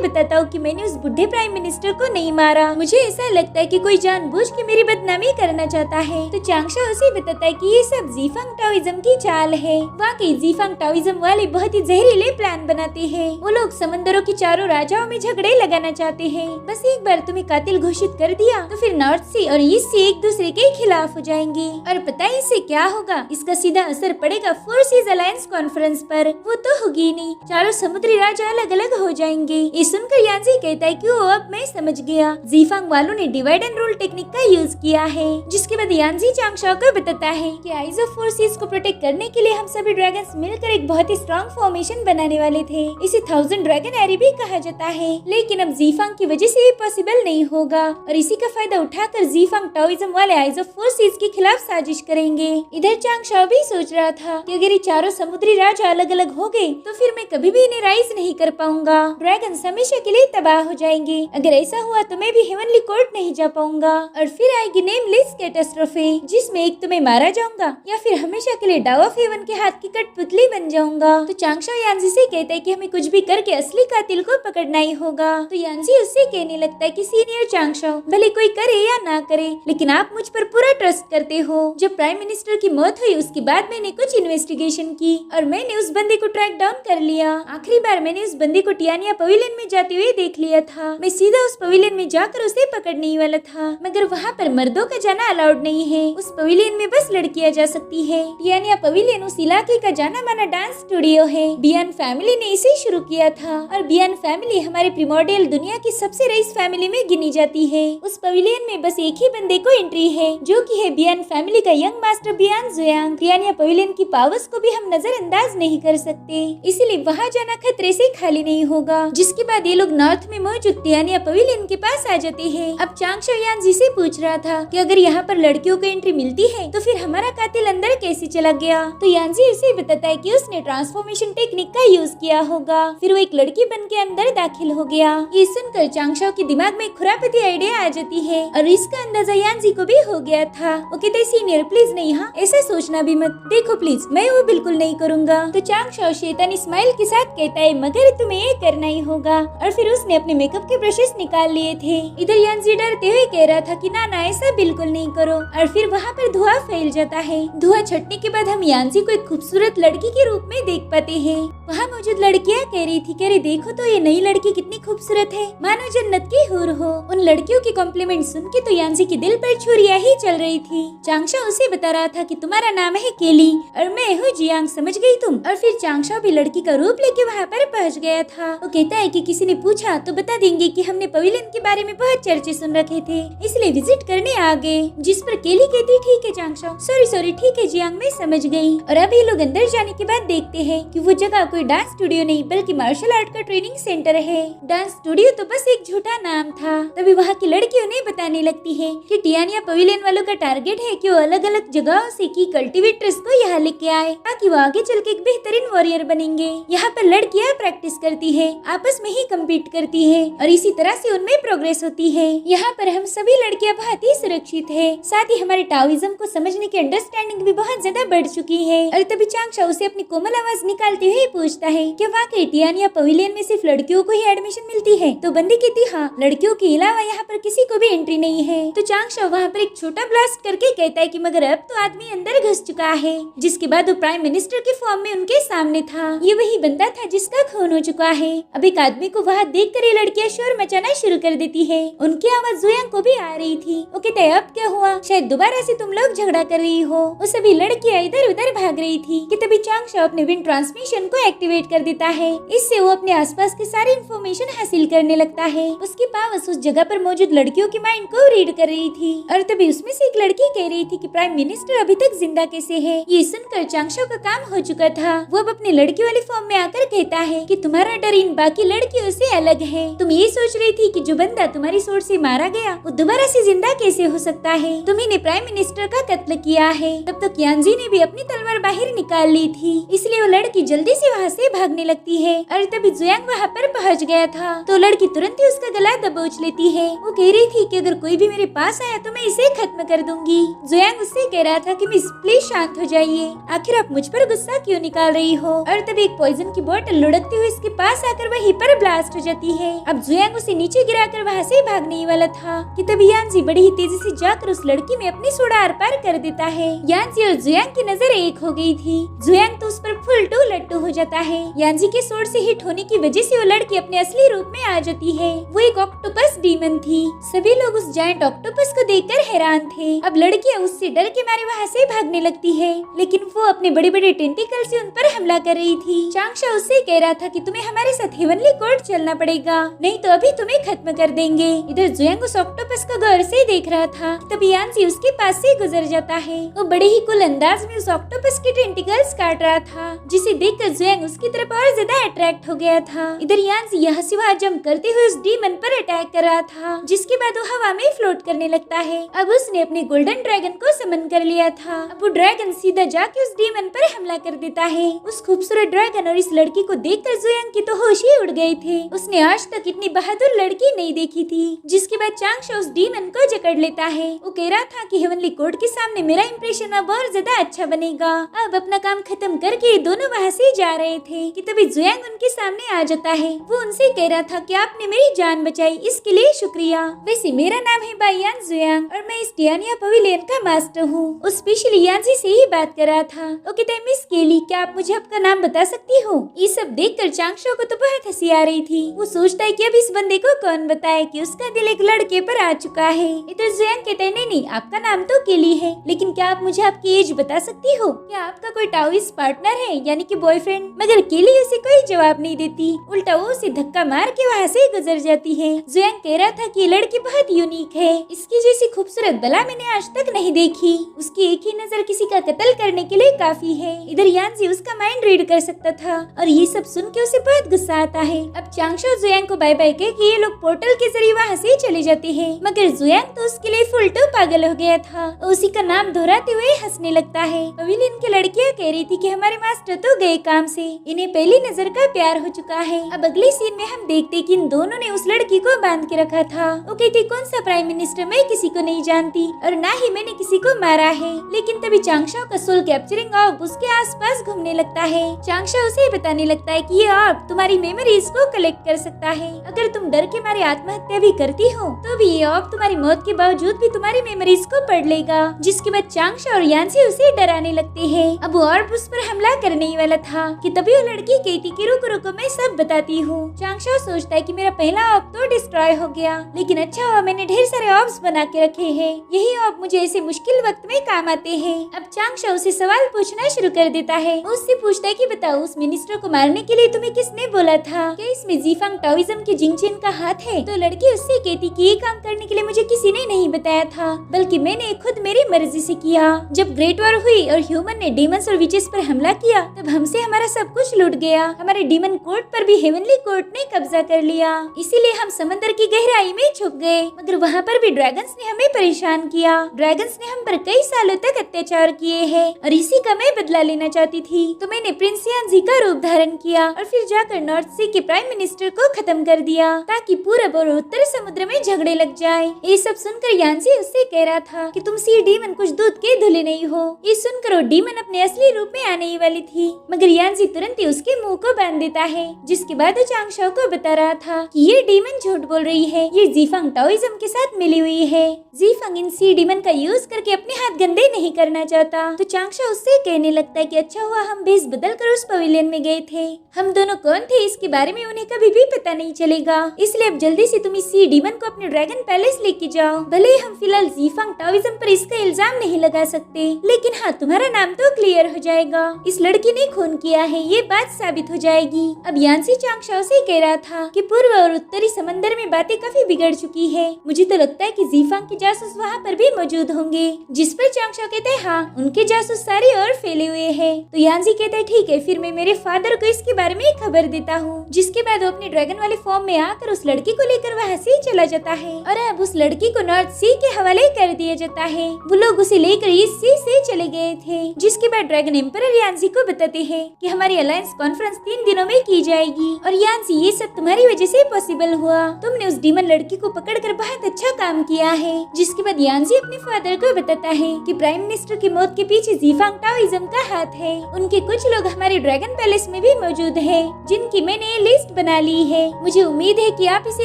बताता हूँ कि मैंने उस बुढ़े प्राइम मिनिस्टर को नहीं मारा। मुझे ऐसा लगता है कि कोई जानबूझ के मेरी बदनामी करना चाहता है। तो चांगशाओ उसे बताता है कि ये सब जीफांग टाओइज्म की चाल है। वाकई जीफांग टाओइज्म वाले बहुत ही जहरीले प्लान बनाते हैं। वो लोग समंदरों के चारों राजाओं में झगड़े लगाना चाहते हैं। बस एक बार तुम्हें कातिल घोषित कर दिया तो फिर नॉर्थ सी और ईस्ट सी एक दूसरे के खिलाफ हो जाएंगे। और पता है इससे क्या होगा? इसका सीधा असर पड़ेगा फोर्सेस अलायंस कॉन्फ्रेंस पर। वो तो होगी नहीं, चारों समुद्री राजा अलग अलग हो जाएंगे। ये सुनकर यानजी कहता है कि वो अब मैं समझ गया, जीफांग वालों ने डिवाइड एंड रूल टेक्निक का यूज किया है। जिसके बाद यानजी चांगशाओ को बताता है कि आइज ऑफ फोर्सेस को प्रोटेक्ट करने के लिए हम सभी ड्रैगन्स मिलकर एक बहुत ही स्ट्रॉन्ग फॉर्मेशन बनाने वाले थे। इसे 1000 ड्रैगन एरी भी कहा जाता है, लेकिन अब जीफांग की वजह से ये पॉसिबल नहीं होगा और इसी का फायदा उठाकर जीफांग टाओइज्म वाले आइज ऑफ फोर्सेस के खिलाफ साजिश करेंगे। इधर चांगशाओ भी सोच रहा था कि अगर ये चारों समुद्री राजा अलग अलग हो गए तो फिर मैं कभी भी इन्हें राइज नहीं कर पाऊंगा। ड्रैगन्स हमेशा के लिए तबाह हो जाएंगे। अगर ऐसा हुआ तो मैं भी हेवनली कोर्ट नहीं जा पाऊंगा और फिर आएगी नेमलेस कैटास्ट्रोफे, जिसमें एक तो मैं मारा जाऊंगा या फिर हमेशा के लिए डाव ऑफ हेवन के हाथ की कठपुतली बन जाऊंगा। तो चांगशाओ यानजी से कहता है कि हमें कुछ भी करके असली कातिल को पकड़ना ही होगा। तो यानजी उससे कहने लगता है कि सीनियर चांगशाओ, भले कोई करे या ना करे, लेकिन आप मुझ पर पूरा ट्रस्ट करते हो। जब प्राइम मिनिस्टर की मौत हुई उसके बाद मैंने कुछ इन्वेस्टिगेशन की और मैंने उस बंदे को ट्रैक डाउन कर लिया। आखिरी बार मैंने उस बंदे को टियानिया पवेलियन में जाते हुए देख लिया था। मैं सीधा उस पवेलियन में जाकर उसे पकड़ने ही वाला था, मगर वहाँ पर मर्दों का जाना अलाउड नहीं है। उस पवेलियन में बस लड़कियां जा सकती है। टियानिया पवेलियन उस इलाके का जाना माना डांस स्टूडियो है। बियान फैमिली ने इसे शुरू किया था और बियान फैमिली हमारे प्रिमोर्डियल दुनिया की सबसे रईस फैमिली में गिनी जाती है। उस पवेलियन में बस एक ही बंदे को एंट्री है, जो कि है बियान फैमिली का यंग मास्टर बियान जुयांग। टियानिया पवेलियन की पावर्स को भी हम नजरअंदाज नहीं कर सकते, इसलिए वहाँ जाना खतरे से खाली नहीं होगा। जिसके बाद ये लोग नॉर्थ में मौजूद टियानिया पवेलियन के पास आ जाते हैं। अब चांगशाओ यानजी से पूछ रहा था कि अगर यहाँ पर लड़कियों को एंट्री मिलती है तो फिर हमारा कातिल अंदर कैसे चला गया? तो यानजी उसे बताता है कि उसने ट्रांसफॉर्मेशन टेक्निक का यूज किया होगा, फिर वो एक लड़की बन के अंदर दाखिल हो गया। ये सुनकर चांगशाओ के दिमाग में खुरापती आइडिया आ जाती है और इसका अंदाजा यानजी को भी हो गया था। वो कहते सीनियर प्लीज नहीं, हाँ ऐसा सोचना भी मत, देखो प्लीज मैं वो बिल्कुल नहीं करूँगा। तो चांगशाओ शैतानी स्माइल के साथ कहता है मगर तुम्हें ये करना ही होगा, और फिर उसने अपने मेकअप के ब्रशेस निकाल लिए थे। इधर यानजी डरते हुए कह रहा था कि ना ऐसा बिल्कुल नहीं करो, और फिर वहाँ पर धुआं फैल जाता है। धुआं छटने के बाद हम यानजी को एक खूबसूरत लड़की के रूप में देख पाते हैं। वहाँ मौजूद लड़कियाँ कह रही थी, अरे देखो तो ये नई लड़की कितनी खूबसूरत है, मानो जन्नत की हूर हो। उन लड़कियों के कॉम्प्लीमेंट सुन के तो यानजी के दिल पर छुरियां ही चल रही थी। चांगशाओ उसे बता रहा था कि तुम्हारा नाम है केली और मैं हूँ जियांग, समझ गई तुम? और फिर चांगशाओ भी लड़की का रूप लेके वहाँ पर पहुँच गया था। वो कहता है कि किसी ने पूछा तो बता देंगे कि हमने पवेलियन के बारे में बहुत चर्चे सुन रखे थे, इसलिए विजिट करने आ गए। जिस पर केली कहती ठीक है चांगशाओ, सॉरी ठीक है जियांग, मैं समझ गई। और अभी लोग अंदर जाने के बाद देखते हैं कि वो जगह कोई कोई डांस स्टूडियो नहीं बल्कि मार्शल आर्ट का ट्रेनिंग सेंटर है। डांस स्टूडियो तो बस एक झूठा नाम था। तभी वहाँ की लड़की उन्हें बताने लगती है कि टियानिया पवेलियन वालों का टारगेट है कि वो अलग अलग जगहों से की कल्टीवेटर्स को यहाँ लेके आए ताकि वो आगे चल के एक बेहतरीन वॉरियर बनेंगे। यहाँ पर लड़कियाँ प्रैक्टिस करती है, आपस में ही कम्पीट करती है और इसी तरह से उनमें प्रोग्रेस होती है। यहाँ पर हम सभी लड़कियाँ बहुत ही सुरक्षित है। साथ ही हमारे टाओइज्म को समझने की अंडरस्टैंडिंग भी बहुत ज्यादा बढ़ चुकी है। और तभी चांगशा उसे अपनी कोमल आवाज निकालते हुए पूछता है कि वाकई टियानिया पवेलियन में सिर्फ लड़कियों को ही एडमिशन मिलती है? तो बंदी कहती हाँ, लड़कियों के अलावा यहाँ पर किसी को भी एंट्री नहीं है। तो चांगशा वहाँ पर एक छोटा ब्लास्ट करके कहता है कि मगर अब तो आदमी अंदर घुस चुका है। जिसके बाद वो प्राइम मिनिस्टर के फॉर्म में उनके सामने था। ये वही बंदा था जिसका खून हो चुका है। अब एक आदमी को वहाँ देख कर ये लड़कियाँ शोर मचाना शुरू कर देती है। उनकी आवाज जुयांग को भी आ रही थी। वो कहते हैं अब क्या हुआ, शायद दोबारा से तुम लोग झगड़ा कर रही हो। वो सभी लड़कियाँ इधर उधर भाग रही थी कि तभी चांगशा अपने विंड ट्रांसमिशन को एक्टिवेट कर देता है। इससे वो अपने आसपास के सारी इंफॉर्मेशन हासिल करने लगता है। उसकी पावर्स उस जगह पर मौजूद लड़कियों की माइंड को रीड कर रही थी और तभी उसमें से एक लड़की कह रही थी कि प्राइम मिनिस्टर अभी तक जिंदा कैसे है। ये सुनकर चांगशा का काम हो चुका था। वो अब अपनी लड़की वाली फॉर्म में आकर कहता है कि तुम्हारा डर इन बाकी लड़कियों से अलग है। तुम ये सोच रही थी कि जो बंदा तुम्हारी सोच से मारा गया वो दोबारा से जिंदा कैसे हो सकता है। तुम्ही ने प्राइम मिनिस्टर का कत्ल किया है। तब तक यानजी ने भी अपनी तलवार बाहर निकाल ली थी, इसलिए वो लड़की जल्दी से वहाँ से भागने लगती है। और तभी जुयांग वहाँ पर पहुँच गया था तो लड़की तुरंत ही उसका गला दबोच लेती है। वो कह रही थी कि अगर कोई भी मेरे पास आया तो मैं इसे खत्म कर दूंगी। जुयांग उससे कह रहा था कि मिस प्लीज शांत हो जाइए, आखिर आप मुझ पर गुस्सा क्यों निकाल रही हो। और तभी एक पॉइजन की बोतल लुढ़कती हुई इसके पास आकर वहीं पर ब्लास्ट हो जाती है। अब जुयांग उसे नीचे गिराकर वहाँ से भागने ही वाला था कि तभी यानजी बड़ी ही तेजी से जाकर उस लड़की में अपनी सोडा आर पार कर देता है। यानजी और जुयांग की नजर एक हो गई थी। जुयांग तो उस पर फुल टू लट्टू हो जाता है। यानजी के सोड से हिट होने की वजह से वो लड़की अपने असली रूप में आ जाती है। वो एक ऑक्टोपस डीमन थी। सभी लोग उस जायंट ऑक्टोपस को देखकर हैरान थे। अब लड़कियां उससे डर के मारे वहाँ से भागने लगती है, लेकिन वो अपने बड़े बड़े टेंटिकल से उन पर हमला कर रही थी। चांगशा उससे कह रहा था कि तुम्हें हमारे साथ हेवनली कोर्ट चलना पड़ेगा, नहीं तो अभी तुम्हें खत्म कर देंगे। इधर जुयांग उस ऑक्टोपस को गौर से देख रहा था तभी यानजी उसके पास से गुजर जाता है। वो बड़े ही कुल अंदाज में उस ऑक्टोपस के टेंटिकल्स काट रहा था, जिसे देखकर जुयांग उसकी तरफ और ज्यादा अट्रैक्ट हो गया था। इधर यानजी यहाँ से वहाँ जंप करते हुए उस डीमन पर अटैक कर रहा था, जिसके बाद वो हवा में फ्लोट करने लगता है। अब उसने अपने गोल्डन ड्रैगन को समन कर लिया था। अब वो ड्रैगन सीधा जाके उस डीमन पर हमला कर देता है। उस खूबसूरत ड्रैगन और इस लड़की को देखकर जुयांग की तो होश ही उड़ गए थे। उसने आज तक इतनी बहादुर लड़की नहीं देखी थी। जिसके बाद चांगशा उस डीमन को जकड़ लेता है। वो कह रहा था कि हेवनली कोर्ट के सामने मेरा इंप्रेशन अब और ज्यादा अच्छा बनेगा। अब अपना काम खत्म करके दोनों वहाँ से जा रहे थे कि तभी जुयांग उनके सामने आ जाता है। वो उनसे कह रहा था कि आपने मेरी जान बचाई, इसके लिए शुक्रिया। वैसे मेरा नाम है बायान जुयांग और मैं इस टियानिया पवेलियन का मास्टर हूँ। उस स्पेशली यानजी से ही बात कर रहा था। वो कहते हैं मिस केली, क्या आप मुझे आपका नाम बता सकती हो? ये सब देखकर चांगशा को तो बहुत हंसी आ रही थी। वो सोचता है कि अब इस बंदे को कौन बताए कि उसका दिल एक लड़के पर आ चुका है। इधर जुयांग कहते हैं नहीं, आपका नाम तो केली है, लेकिन क्या आप मुझे आपकी एज बता सकती हो? क्या आपका कोई टाओइस्ट पार्टनर है, यानी कि बॉयफ्रेंड? मगर केली उसे कोई जवाब नहीं देती, उल्टा वो उसे धक्का मार के वहाँ से गुजर जाती है। जुयांग कह रहा था कि ये लड़की बहुत यूनिक है, इसकी जैसी खूबसूरत बला मैंने आज तक नहीं देखी। उसकी एक ही नजर किसी का कत्ल करने के लिए काफी है। इधर यानजी उसका माइंड रीड कर सकता था और ये सब सुन के उसे बहुत गुस्सा आता है। अब चांगशा जुयांग को बाय बाय कह के ये लोग पोर्टल के जरिए वहाँ से चले जाते हैं। मगर जुयांग तो उसके लिए फुल टू पागल हो गया था। उसी का नाम दोहराते हुए हंसने लगता है। पवेलियन की लड़कियां कह रही थी कि हमारे मास्टर तो गए काम से, इन्हें पहली नजर का प्यार हो चुका है। अब अगले सीन में हम देखते कि इन दोनों ने उस लड़की को बांध के रखा था। वो कहती कौन सा प्राइम मिनिस्टर, मैं किसी को नहीं जानती और ना ही मैंने किसी को मारा है। लेकिन तभी चांगशा का सोल कैप्चरिंग ऑर्ब उसके आसपास घूमने लगता है। चांगशा उसे बताने लगता है कि ये ऑर्ब तुम्हारी मेमोरीज को कलेक्ट कर सकता है। अगर तुम डर के मारे आत्महत्या भी करती हो तो भी ये ऑर्ब तुम्हारी मौत के बावजूद भी तुम्हारी मेमोरीज को पढ़ लेगा। जिसके बाद चांगशा और यानजी उसे डराने लगते हैं। अब वो ऑर्ब उस पर हमला करने ही वाला था कि तभी वो लड़की कहती कि रुको रुको मैं सब बताती हूँ। चांगशा सोचता है कि मेरा पहला ऑर्ब तो डिस्ट्रॉय हो गया, लेकिन अच्छा हुआ मैंने ढेर सारे ऑर्ब्स बना के रखे हैं। यही ऑर्ब मुझे ऐसे मुश्किल वक्त में काम आते हैं। अब चांगशा उसे सवाल पूछना शुरू कर देता है। उससे पूछता है कि बताओ उस मिनिस्टर को मारने के लिए तुम्हें किसने बोला था? क्या इसमें जीफांग टाओइज्म के जिंगचेन का हाथ है? तो लड़की उससे कहती कि ये काम करने के लिए मुझे किसी ने नहीं बताया था, बल्कि मैंने खुद मेरी मर्जी से किया। जब ग्रेट वॉर हुई और ह्यूमन ने डीमंस और विचेस पर हमला किया, तब हमसे हमारा सब कुछ लूट गया। हमारे डीमन कोर्ट पर भी हेवनली कोर्ट ने कब्जा कर लिया, इसीलिए हम समंदर की गहराई में छुप गए। मगर वहाँ पर भी ड्रैगन्स ने हमें परेशान किया। ड्रैगन्स ने हम पर कई सालों तक अत्याचार किए हैं और इसी का मैं बदला लेना चाहती थी। तो मैंने प्रिंस यांजी का रूप धारण किया और फिर जाकर नॉर्थ सी के प्राइम मिनिस्टर को खत्म कर दिया, ताकि पूरब और उत्तर समुद्र में झगड़े लग जाए। ये सब सुनकर यांजी उससे कह रहा था कि तुम सी डीमन कुछ दूध के धुले नहीं हो। ये सुनकर वो डीमन अपने असली रूप में आने ही वाली थी, मगर यांजी तुरंत ही उसके मुंह को बांध देता है। जिसके बाद वो चांगशाओ को बता रहा था कि ये डीमन झूठ बोल रही है, ये जीफांग टाओइज्म के साथ मिली हुई है। जीफांग इन सी डीमन का यूज करके अपने हाथ गंदे नहीं करना चाहता। तो चांगशाओ उससे कहने लगता है कि अच्छा हुआ हम भेष बदल कर उस पवेलियन में गए थे। हम दोनों कौन थे इसके बारे में उन्हें कभी भी पता नहीं चलेगा, इसलिए अब जल्दी से तुम इस सी डीमन को अपने ड्रैगन पैलेस लेके जाओ। भले हम फिलहाल जीफांग टाओइज्म पर इसका इल्जाम नहीं लगा सकते, लेकिन हाँ तुम्हारा नाम तो क्लियर हो जाएगा। इस लड़की ने खून किया है, ये बात साबित हो जाएगी। अब यांसी चांगशाओ से कह रहा था कि पूर्व और उत्तरी समंदर में बातें काफी बिगड़ चुकी है। मुझे तो लगता है कि जीफांग के जासूस वहाँ पर भी मौजूद होंगे। जिस पर चांगशाओ कहते हैं हाँ उनके जासूस सारे और फैले हुए हैं। तो यांसी कहता है ठीक है, फिर मैं मेरे फादर को इसके बारे में खबर देता हूँ। जिसके बाद वो अपने ड्रैगन वाले फॉर्म में आकर उस लड़की को लेकर वहाँ से चला जाता है और अब उस लड़की को नॉर्थ सी के हवाले कर दिया जाता है। वो लोग उसे लेकर ईस्ट सी से चले गए थे। जिसके बाद ड्रैगन एम्परर यांसी को बताते हैं कि हमारी अलायंस कॉन्फ्रेंस 3 दिनों में की जाएगी और यांसी ये सब तुम्हारी वजह से पॉसिबल हुआ। तुमने उस डीमन लड़की को पकड़कर बहुत अच्छा काम किया है। जिसके बाद यांसी अपने फादर को बताता है कि प्राइम मिनिस्टर की मौत के पीछे जीफांग टाओइज्म का हाथ है। उनके कुछ लोग हमारे ड्रैगन पैलेस में भी मौजूद है, जिनकी मैंने लिस्ट बना ली है। मुझे उम्मीद है कि आप इसे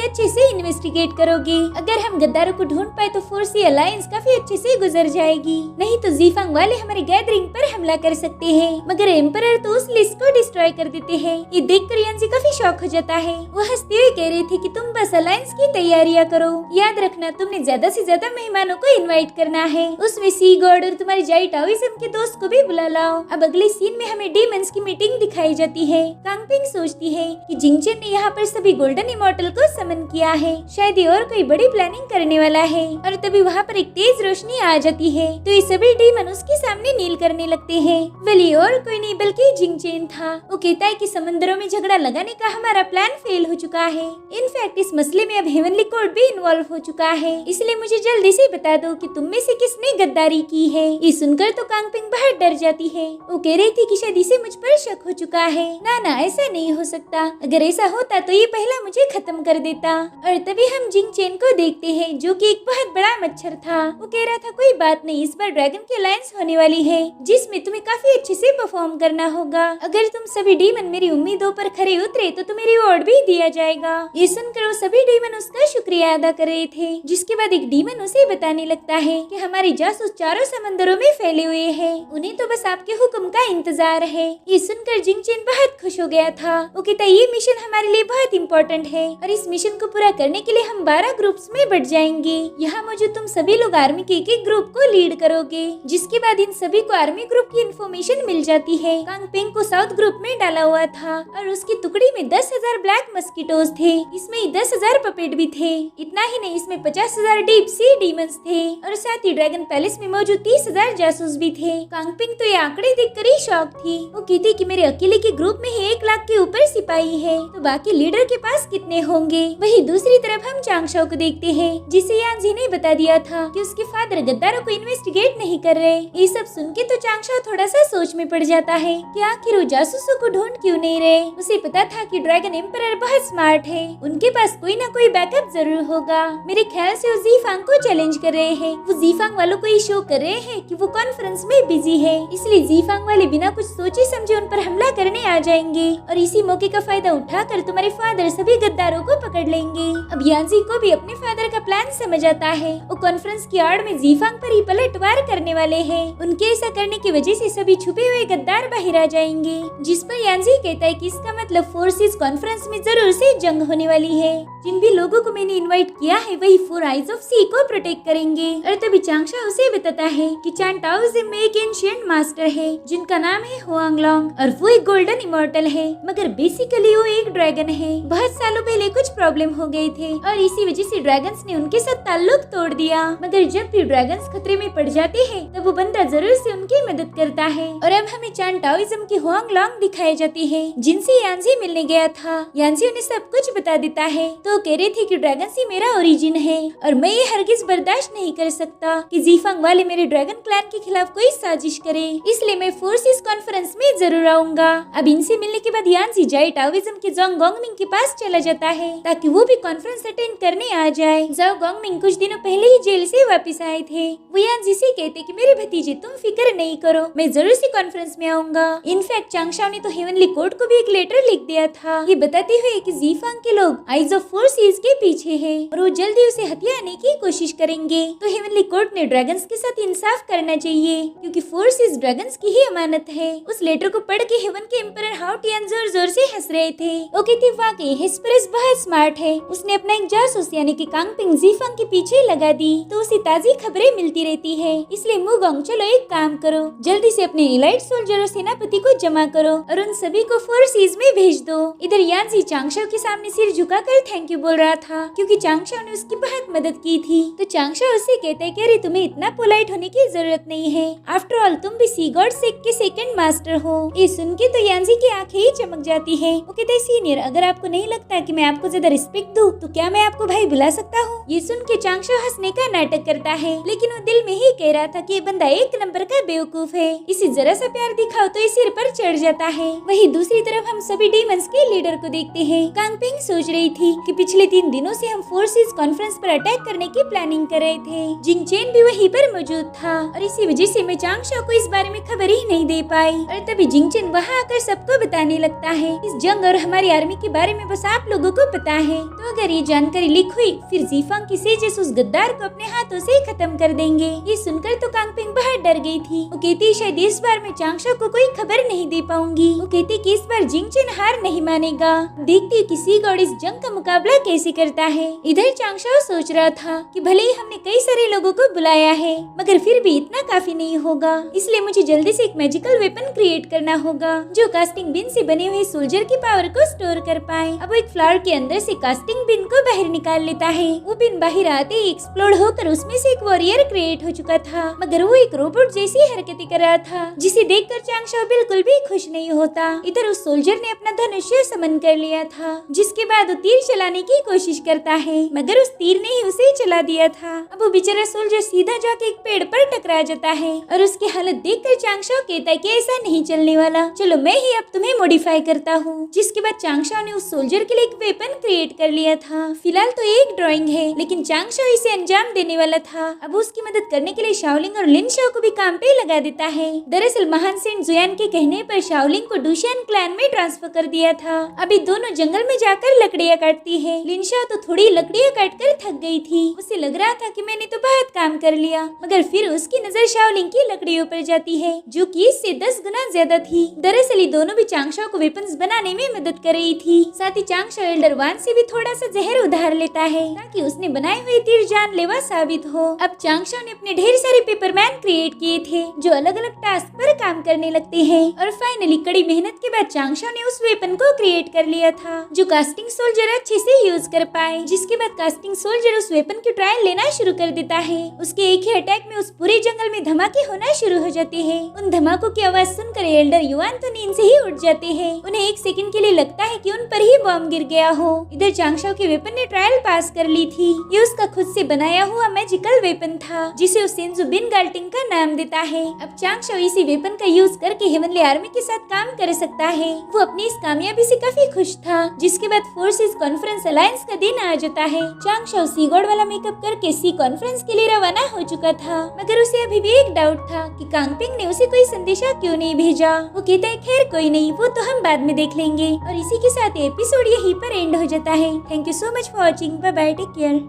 अच्छे से इन्वेस्टिगेट करोगे। अगर हम गद्दारों को ढूंढ पाए तो फोर्सी अलायंस काफी अच्छे से गुजर जाएगी, नहीं तो जीफांग वाले हमारे गैदरिंग पर हमला कर सकते हैं। मगर एम्परर तो उस लिस्ट को डिस्ट्रॉय कर देते हैं। ये देखकर यांसी काफी शॉक हो जाता है। वो हंसते हुए कह रहे थे कि तुम बस अलायंस की तैयारियां करो, याद रखना तुमने ज्यादा से ज्यादा मेहमानों को इनवाइट करना है, उसमें सी गॉड और तुम्हारी जाई टाओइज्म के दोस्त को भी बुला लाओ। अब अगले सीन में हमें डीमंस की मीटिंग दिखाई जाती है। कांगपिंग सोचती है कि जिंगचेन ने यहाँ पर सभी गोल्डन इमॉर्टल को समन किया है, शायद ये और कोई बड़ी प्लानिंग करने वाला है। और तभी वहाँ पर एक तेज रोशनी आ जाती है, तो ये सभी डीमन उसके सामने नील करने लगते हैं। वली और कोई नहीं बल्कि जिंगचेन था। वो कहता है कि समंदरों में झगड़ा लगाने का हमारा प्लान फेल हो चुका है। इनफैक्ट इस मसले में अब हेवनली कोर्ट भी इन्वॉल्व हो चुका है, इसलिए मुझे जल्दी से बता दो कि तुम में से किसने गद्दारी की है। ये सुनकर तो कांगपिंग बहुत डर जाती है। वो कह रही थी कि शायद इसे मुझ पर शक हो चुका है। ना ऐसा नहीं हो सकता, अगर ऐसा होता तो ये पहला मुझे खत्म कर देता। और तभी हम जिंगचेन को देखते हैं, जो कि एक बहुत बड़ा मच्छर था। वो कह रहा था कोई बात नहीं, इस बार ड्रैगन की अलायंस होने वाली है, जिसमें तुम्हें काफी अच्छे से परफॉर्म करना होगा। अगर तुम सभी डीमन मेरी उम्मीदों पर खरे उतरे तो तुम्हें रिवॉर्ड भी दिया जाएगा। ये सुनकर वो सभी डीमन उसका शुक्रिया अदा कर रहे थे। जिसके बाद एक डीमन उसे बताने लगता है कि हमारे जासूस चारों समंदरों में फैले हुए हैं, उन्हें तो बस आपके हुक्म का इंतजार है। ये सुनकर जिंगचेन बहुत खुश हो गया था। वो कहता ये मिशन हमारे लिए बहुत इम्पोर्टेंट है और इस मिशन को पूरा करने के लिए हम 12 ग्रुप्स में बढ़ जाएंगे। यहाँ मौजूद तुम सभी लोग आर्मी के एक ग्रुप को लीड करोगे। जिसके बाद इन सभी को आर्मी ग्रुप की इन्फॉर्मेशन मिल जाती है। कांगपिंग को साउथ ग्रुप में डाला हुआ था और उसकी टुकड़ी में 10,000 ब्लैक मस्कीटोज थे। इसमें 10,000 पपेट भी थे। इतना ही नहीं, इसमें 50,000 डीप सी डीमंस थे और साथ ही ड्रैगन पैलेस में मौजूद 30,000 जासूस भी थे। कांगपिंग तो ये आंकड़े देखकर ही शॉक थी। वो कहती कि मेरे अकेले के ग्रुप में ही 1 लाख के ऊपर सिपाही है, तो बाकी लीडर के पास कितने होंगे। वही दूसरी तरफ हम चांगशाओ को देखते हैं, जिसे यांजी ने बता दिया था कि उसके फादर गद्दारों को इन्वेस्टिगेट नहीं कर रहे। ये सब सुन के तो चांगशाओ थोड़ा सा सोच में पड़ जाता है कि आखिर वो जासूसों को ढूंढ क्यों नहीं रहे। उसे पता था कि ड्रैगन एम्परर बहुत स्मार्ट है, उनके पास कोई ना कोई बैकअप जरूर होगा। मेरे ख्याल से वो जीफांग को चैलेंज कर रहे हैं। वो जीफांग वालों को ये शो कर रहे हैं कि वो कॉन्फ्रेंस में बिजी है, इसलिए जीफांग वाले बिना कुछ सोचे समझे उन पर हमला करने आ जाएंगे और इसी मौके का फायदा उठाकर तुम्हारे फादर सभी गद्दारों को पकड़ लेंगे। अब यांजी को भी अपने फादर का प्लान समझ आता है। वो कॉन्फ्रेंस की आड़ में जीफांग पर ही पलटवार करने वाले हैं। उनके ऐसा करने की वजह से सभी छुपे हुए गद्दार बाहर आ जाएंगे। जिस पर यांजी कहता है कि इसका मतलब फोर्सेस कॉन्फ्रेंस में जरूर से जंग होने वाली है। जिन भी लोगों को मैंने इनवाइट किया है वही 4 आइज ऑफ सी को प्रोटेक्ट करेंगे। और तभी चांगशाओ उसे बताता है कि चान टाओइज्म में एक एंशिएंट मास्टर है जिनका नाम है हुआंगलोंग और वो एक गोल्डन इमॉर्टल है, मगर बेसिकली वो एक ड्रैगन है। बहुत सालों पहले कुछ प्रॉब्लम हो गए थे और इसी वजह से ड्रैगन्स ने उनके साथ ताल्लुक तोड़ दिया। मगर जब भी ड्रैगन्स खतरे में पड़ जाते हैं तब वो बंदा जरूर से उनकी मदद करता है। और अब हमें चान टाओइज्म की हुआंग लॉन्ग दिखाई जाती है, जिनसे यांजी मिलने गया था। यांजी उन्हें सब कुछ बता देता है तो वो कह रही थी कि ड्रैगन ही मेरा ओरिजिन है और मैं ये हरगिज बर्दाश्त नहीं कर सकता कि जीफांग वाले मेरे ड्रैगन क्लैन के खिलाफ कोई साजिश करे, इसलिए मैं फोर्सेस कॉन्फ्रेंस में जरूर आऊंगा। अब इनसे मिलने के बाद यांजी जाई टाओइज्म के जोंग गोंगमिंग के पास चला जाता है ताकि वो भी कॉन्फ्रेंस अटेंड करने आ जाए। जाओ गोंगमिंग कुछ दिनों पहले ही जेल से वापस आए थे। वो यांजी से कहते कि मेरे भतीजे तुम फिक्र नहीं करो, मैं जरूर से कॉन्फ्रेंस में आऊंगा। इनफैक्ट चांगशाओ ने तो हेवनली कोर्ट को भी एक लेटर लिख दिया था, ये बताते हुए कि जीफांग के लोग आइज ऑफ फोर्सेस के पीछे है और वो जल्दी उसे हथियाने की कोशिश करेंगे। तो हेवनली कोर्ट ने ड्रैगन्स के साथ इंसाफ करना चाहिए क्योंकि फोर्सेस ड्रैगन्स की ही अमानत है। उस लेटर को पढ़ के हेवन के एम्परर हाउ टियान जोर जोर से हंस रहे थे। वो कहते वाकई हेस्परस बहुत स्मार्ट है, उसने अपना एक जासूस यानी कि कांगपिंग जीफांग के पीछे लगा दी तो उसे ताजी खबरें मिलती रहती है। इसलिए मुगोंग चलो एक काम करो, जल्दी से अपने एलाइट सोल्जर और सेनापति को जमा करो और उन सभी को फोर्सेस में भेज दो। इधर यांजी चांगशाओ के सामने सिर झुकाकर थैंक यू बोल रहा था क्योंकि चांगशाओ ने उसकी बहुत मदद की थी। तो चांगशाओ उससे कहता है कि अरे तुम्हें इतना पोलाइट होने की जरूरत नहीं है, आफ्टर ऑल तुम भी सी गॉड सेक के सेकंड मास्टर हो। ये सुन के तो यांजी की आंखें ही चमक जाती है। वो कहते सीनियर अगर आपको नहीं लगता कि मैं आपको ज्यादा रिस्पेक्ट दूं तो क्या मैं आपको भाई बुला सकता हूँ। ये सुन के चांगशाओ हंसने का नाटक करता है लेकिन वो दिल में ही कह रहा था कि ये बंदा एक नंबर का बेवकूफ है, इसे जरा सा प्यार दिखाओ तो ये सिर पर चढ़ जाता है। वहीं दूसरी तरफ हम सभी डीमंस के लीडर को देखते हैं। कांगपिंग सोच रही थी कि पिछले 3 दिनों से हम फोर्सेस कॉन्फ्रेंस पर अटैक करने की प्लानिंग कर रहे थे। जिंगचेन भी वहीं पर मौजूद था और इसी वजह से मैं चांगशाओ को इस बारे में खबर ही नहीं दे पाई। और तभी जिंगचेन वहाँ आकर सबको बताने लगता है इस जंग और हमारी आर्मी के बारे में बस आप लोगों को पता है, तो अगर ये जानकारी लीक हुई फिर जीफांग की सेजेस उस गद्दार को अपने हाथों से खत्म कर देंगे। ये सुनकर तो कांगपिंग बहुत डर गई थी। वो कहती शायद इस बार मैं चांगशाओ को कोई खबर नहीं दे पाऊंगी। वो कहती कि इस बार जिंगचेन हार नहीं मानेगा, देखती हूँ किसी गॉड इस जंग का मुकाबला कैसे करता है। इधर चांगशाओ सोच रहा था कि भले ही हमने कई सारे लोगों को बुलाया है मगर फिर भी इतना काफी नहीं होगा, इसलिए मुझे जल्दी से एक मैजिकल वेपन क्रिएट करना होगा जो कास्टिंग बिन से बने हुए सोल्जर की पावर को स्टोर कर पाए। अब एक फ्लावर के अंदर से कास्टिंग बिन को बाहर निकाल लेता है। वो बिन बाहर आते ही एक्सप्लोड होकर उसमें से एक वॉरियर क्रिएट हो चुका था मगर वो एक रोबोट जैसी हरकतें कर रहा था जिसे देखकर चांगशाओ बिल्कुल भी खुश नहीं होता। इधर उस सोल्जर ने अपना धनुष्य समन कर लिया था जिसके बाद वो तीर चलाने की कोशिश करता है मगर उस तीर ने ही उसे चला दिया था। अब वो बेचारा सोल्जर सीधा जाके एक पेड़ पर टकरा जाता है और उसकी हालत देखकर चांगशाओ कहता है कि ऐसा नहीं चलने वाला, चलो मैं ही अब तुम्हें मॉडिफाई करता हूँ। जिसके बाद चांगशाओ ने उस सोल्जर के लिए एक वेपन क्रिएट कर लिया था। फिलहाल तो एक ड्राइंग है लेकिन चांगशाओ इसे अंजाम देने वाला था। अब उसकी मदद करने के लिए शाओलिंग और लिनशाओ को भी काम पे लगा देता है। दरअसल महान सेंट जुयान के कहने पर शाओलिंग को डुशियन क्लैन में ट्रांसफर कर दिया था। अभी दोनों जंगल में जाकर लकड़ियाँ काटती है। लिनशाओ तो थोड़ी लकड़ियाँ काटकर थक गई थी, उसे लग रहा था कि मैंने तो बहुत काम कर लिया मगर फिर उसकी नजर शाओलिंग की लकड़ियों पर जाती है जो कि इससे 10 गुना ज्यादा थी। दरअसल ये दोनों भी चांगशाओ को वेपन्स बनाने में मदद कर रही थी। साथ ही चांगशाओ एल्डर वान से भी थोड़ा सा जहर उधार लेता है ताकि उसने बनाए हुए तीर जानलेवा साबित हो। अब चांगशाओ ने अपने ढेर सारे पेपरमैन क्रिएट किए थे जो अलग अलग टास्क पर काम करने लगते हैं और फाइनली कड़ी मेहनत के बाद चांगशाओ ने उस वेपन को क्रिएट कर लिया था जो कास्टिंग सोल्जर अच्छे से यूज कर पाए। जिसके बाद कास्टिंग सोल्जर उस वेपन की ट्रायल लेना शुरू कर देता है। उसके एक ही अटैक में उस पूरे जंगल में धमाके होना शुरू हो जाते हैं। उन धमाकों की आवाज सुनकर एल्डर युआन तो नींद से ही उठ जाते हैं। उन्हें एक सेकंड के लिए लगता है कि उन पर ही बॉम्ब गिर गया हो। इधर चांगशाओ के वेपन ने ट्रायल पास कर ली थी। ये उसका खुद से बनाया हुआ मैजिकल वेपन था जिसे उस सेंजू बिन गाल्टिंग का नाम देता है। अब चांगशाओ इसी वेपन का यूज करके हेवनली आर्मी के साथ काम कर सकता है। वो अपनी इस कामयाबी से काफी खुश था। जिसके बाद फोर्सेस कॉन्फ्रेंस अलायंस का दिन आ जाता है। चांगशाओ सी गॉड वाला मेकअप करके सी कॉन्फ्रेंस के लिए रवाना हो चुका था मगर उसे अभी भी एक डाउट था कि कांगपिंग ने उसे कोई संदेशा क्यों नहीं भेजा। वो कहता है खैर कोई नहीं, वो तो हम बाद में देख लेंगे। और इसी के साथ एपिसोड यहीं पर एंड हो जाता है। Thank you so much for watching. Bye bye, take care.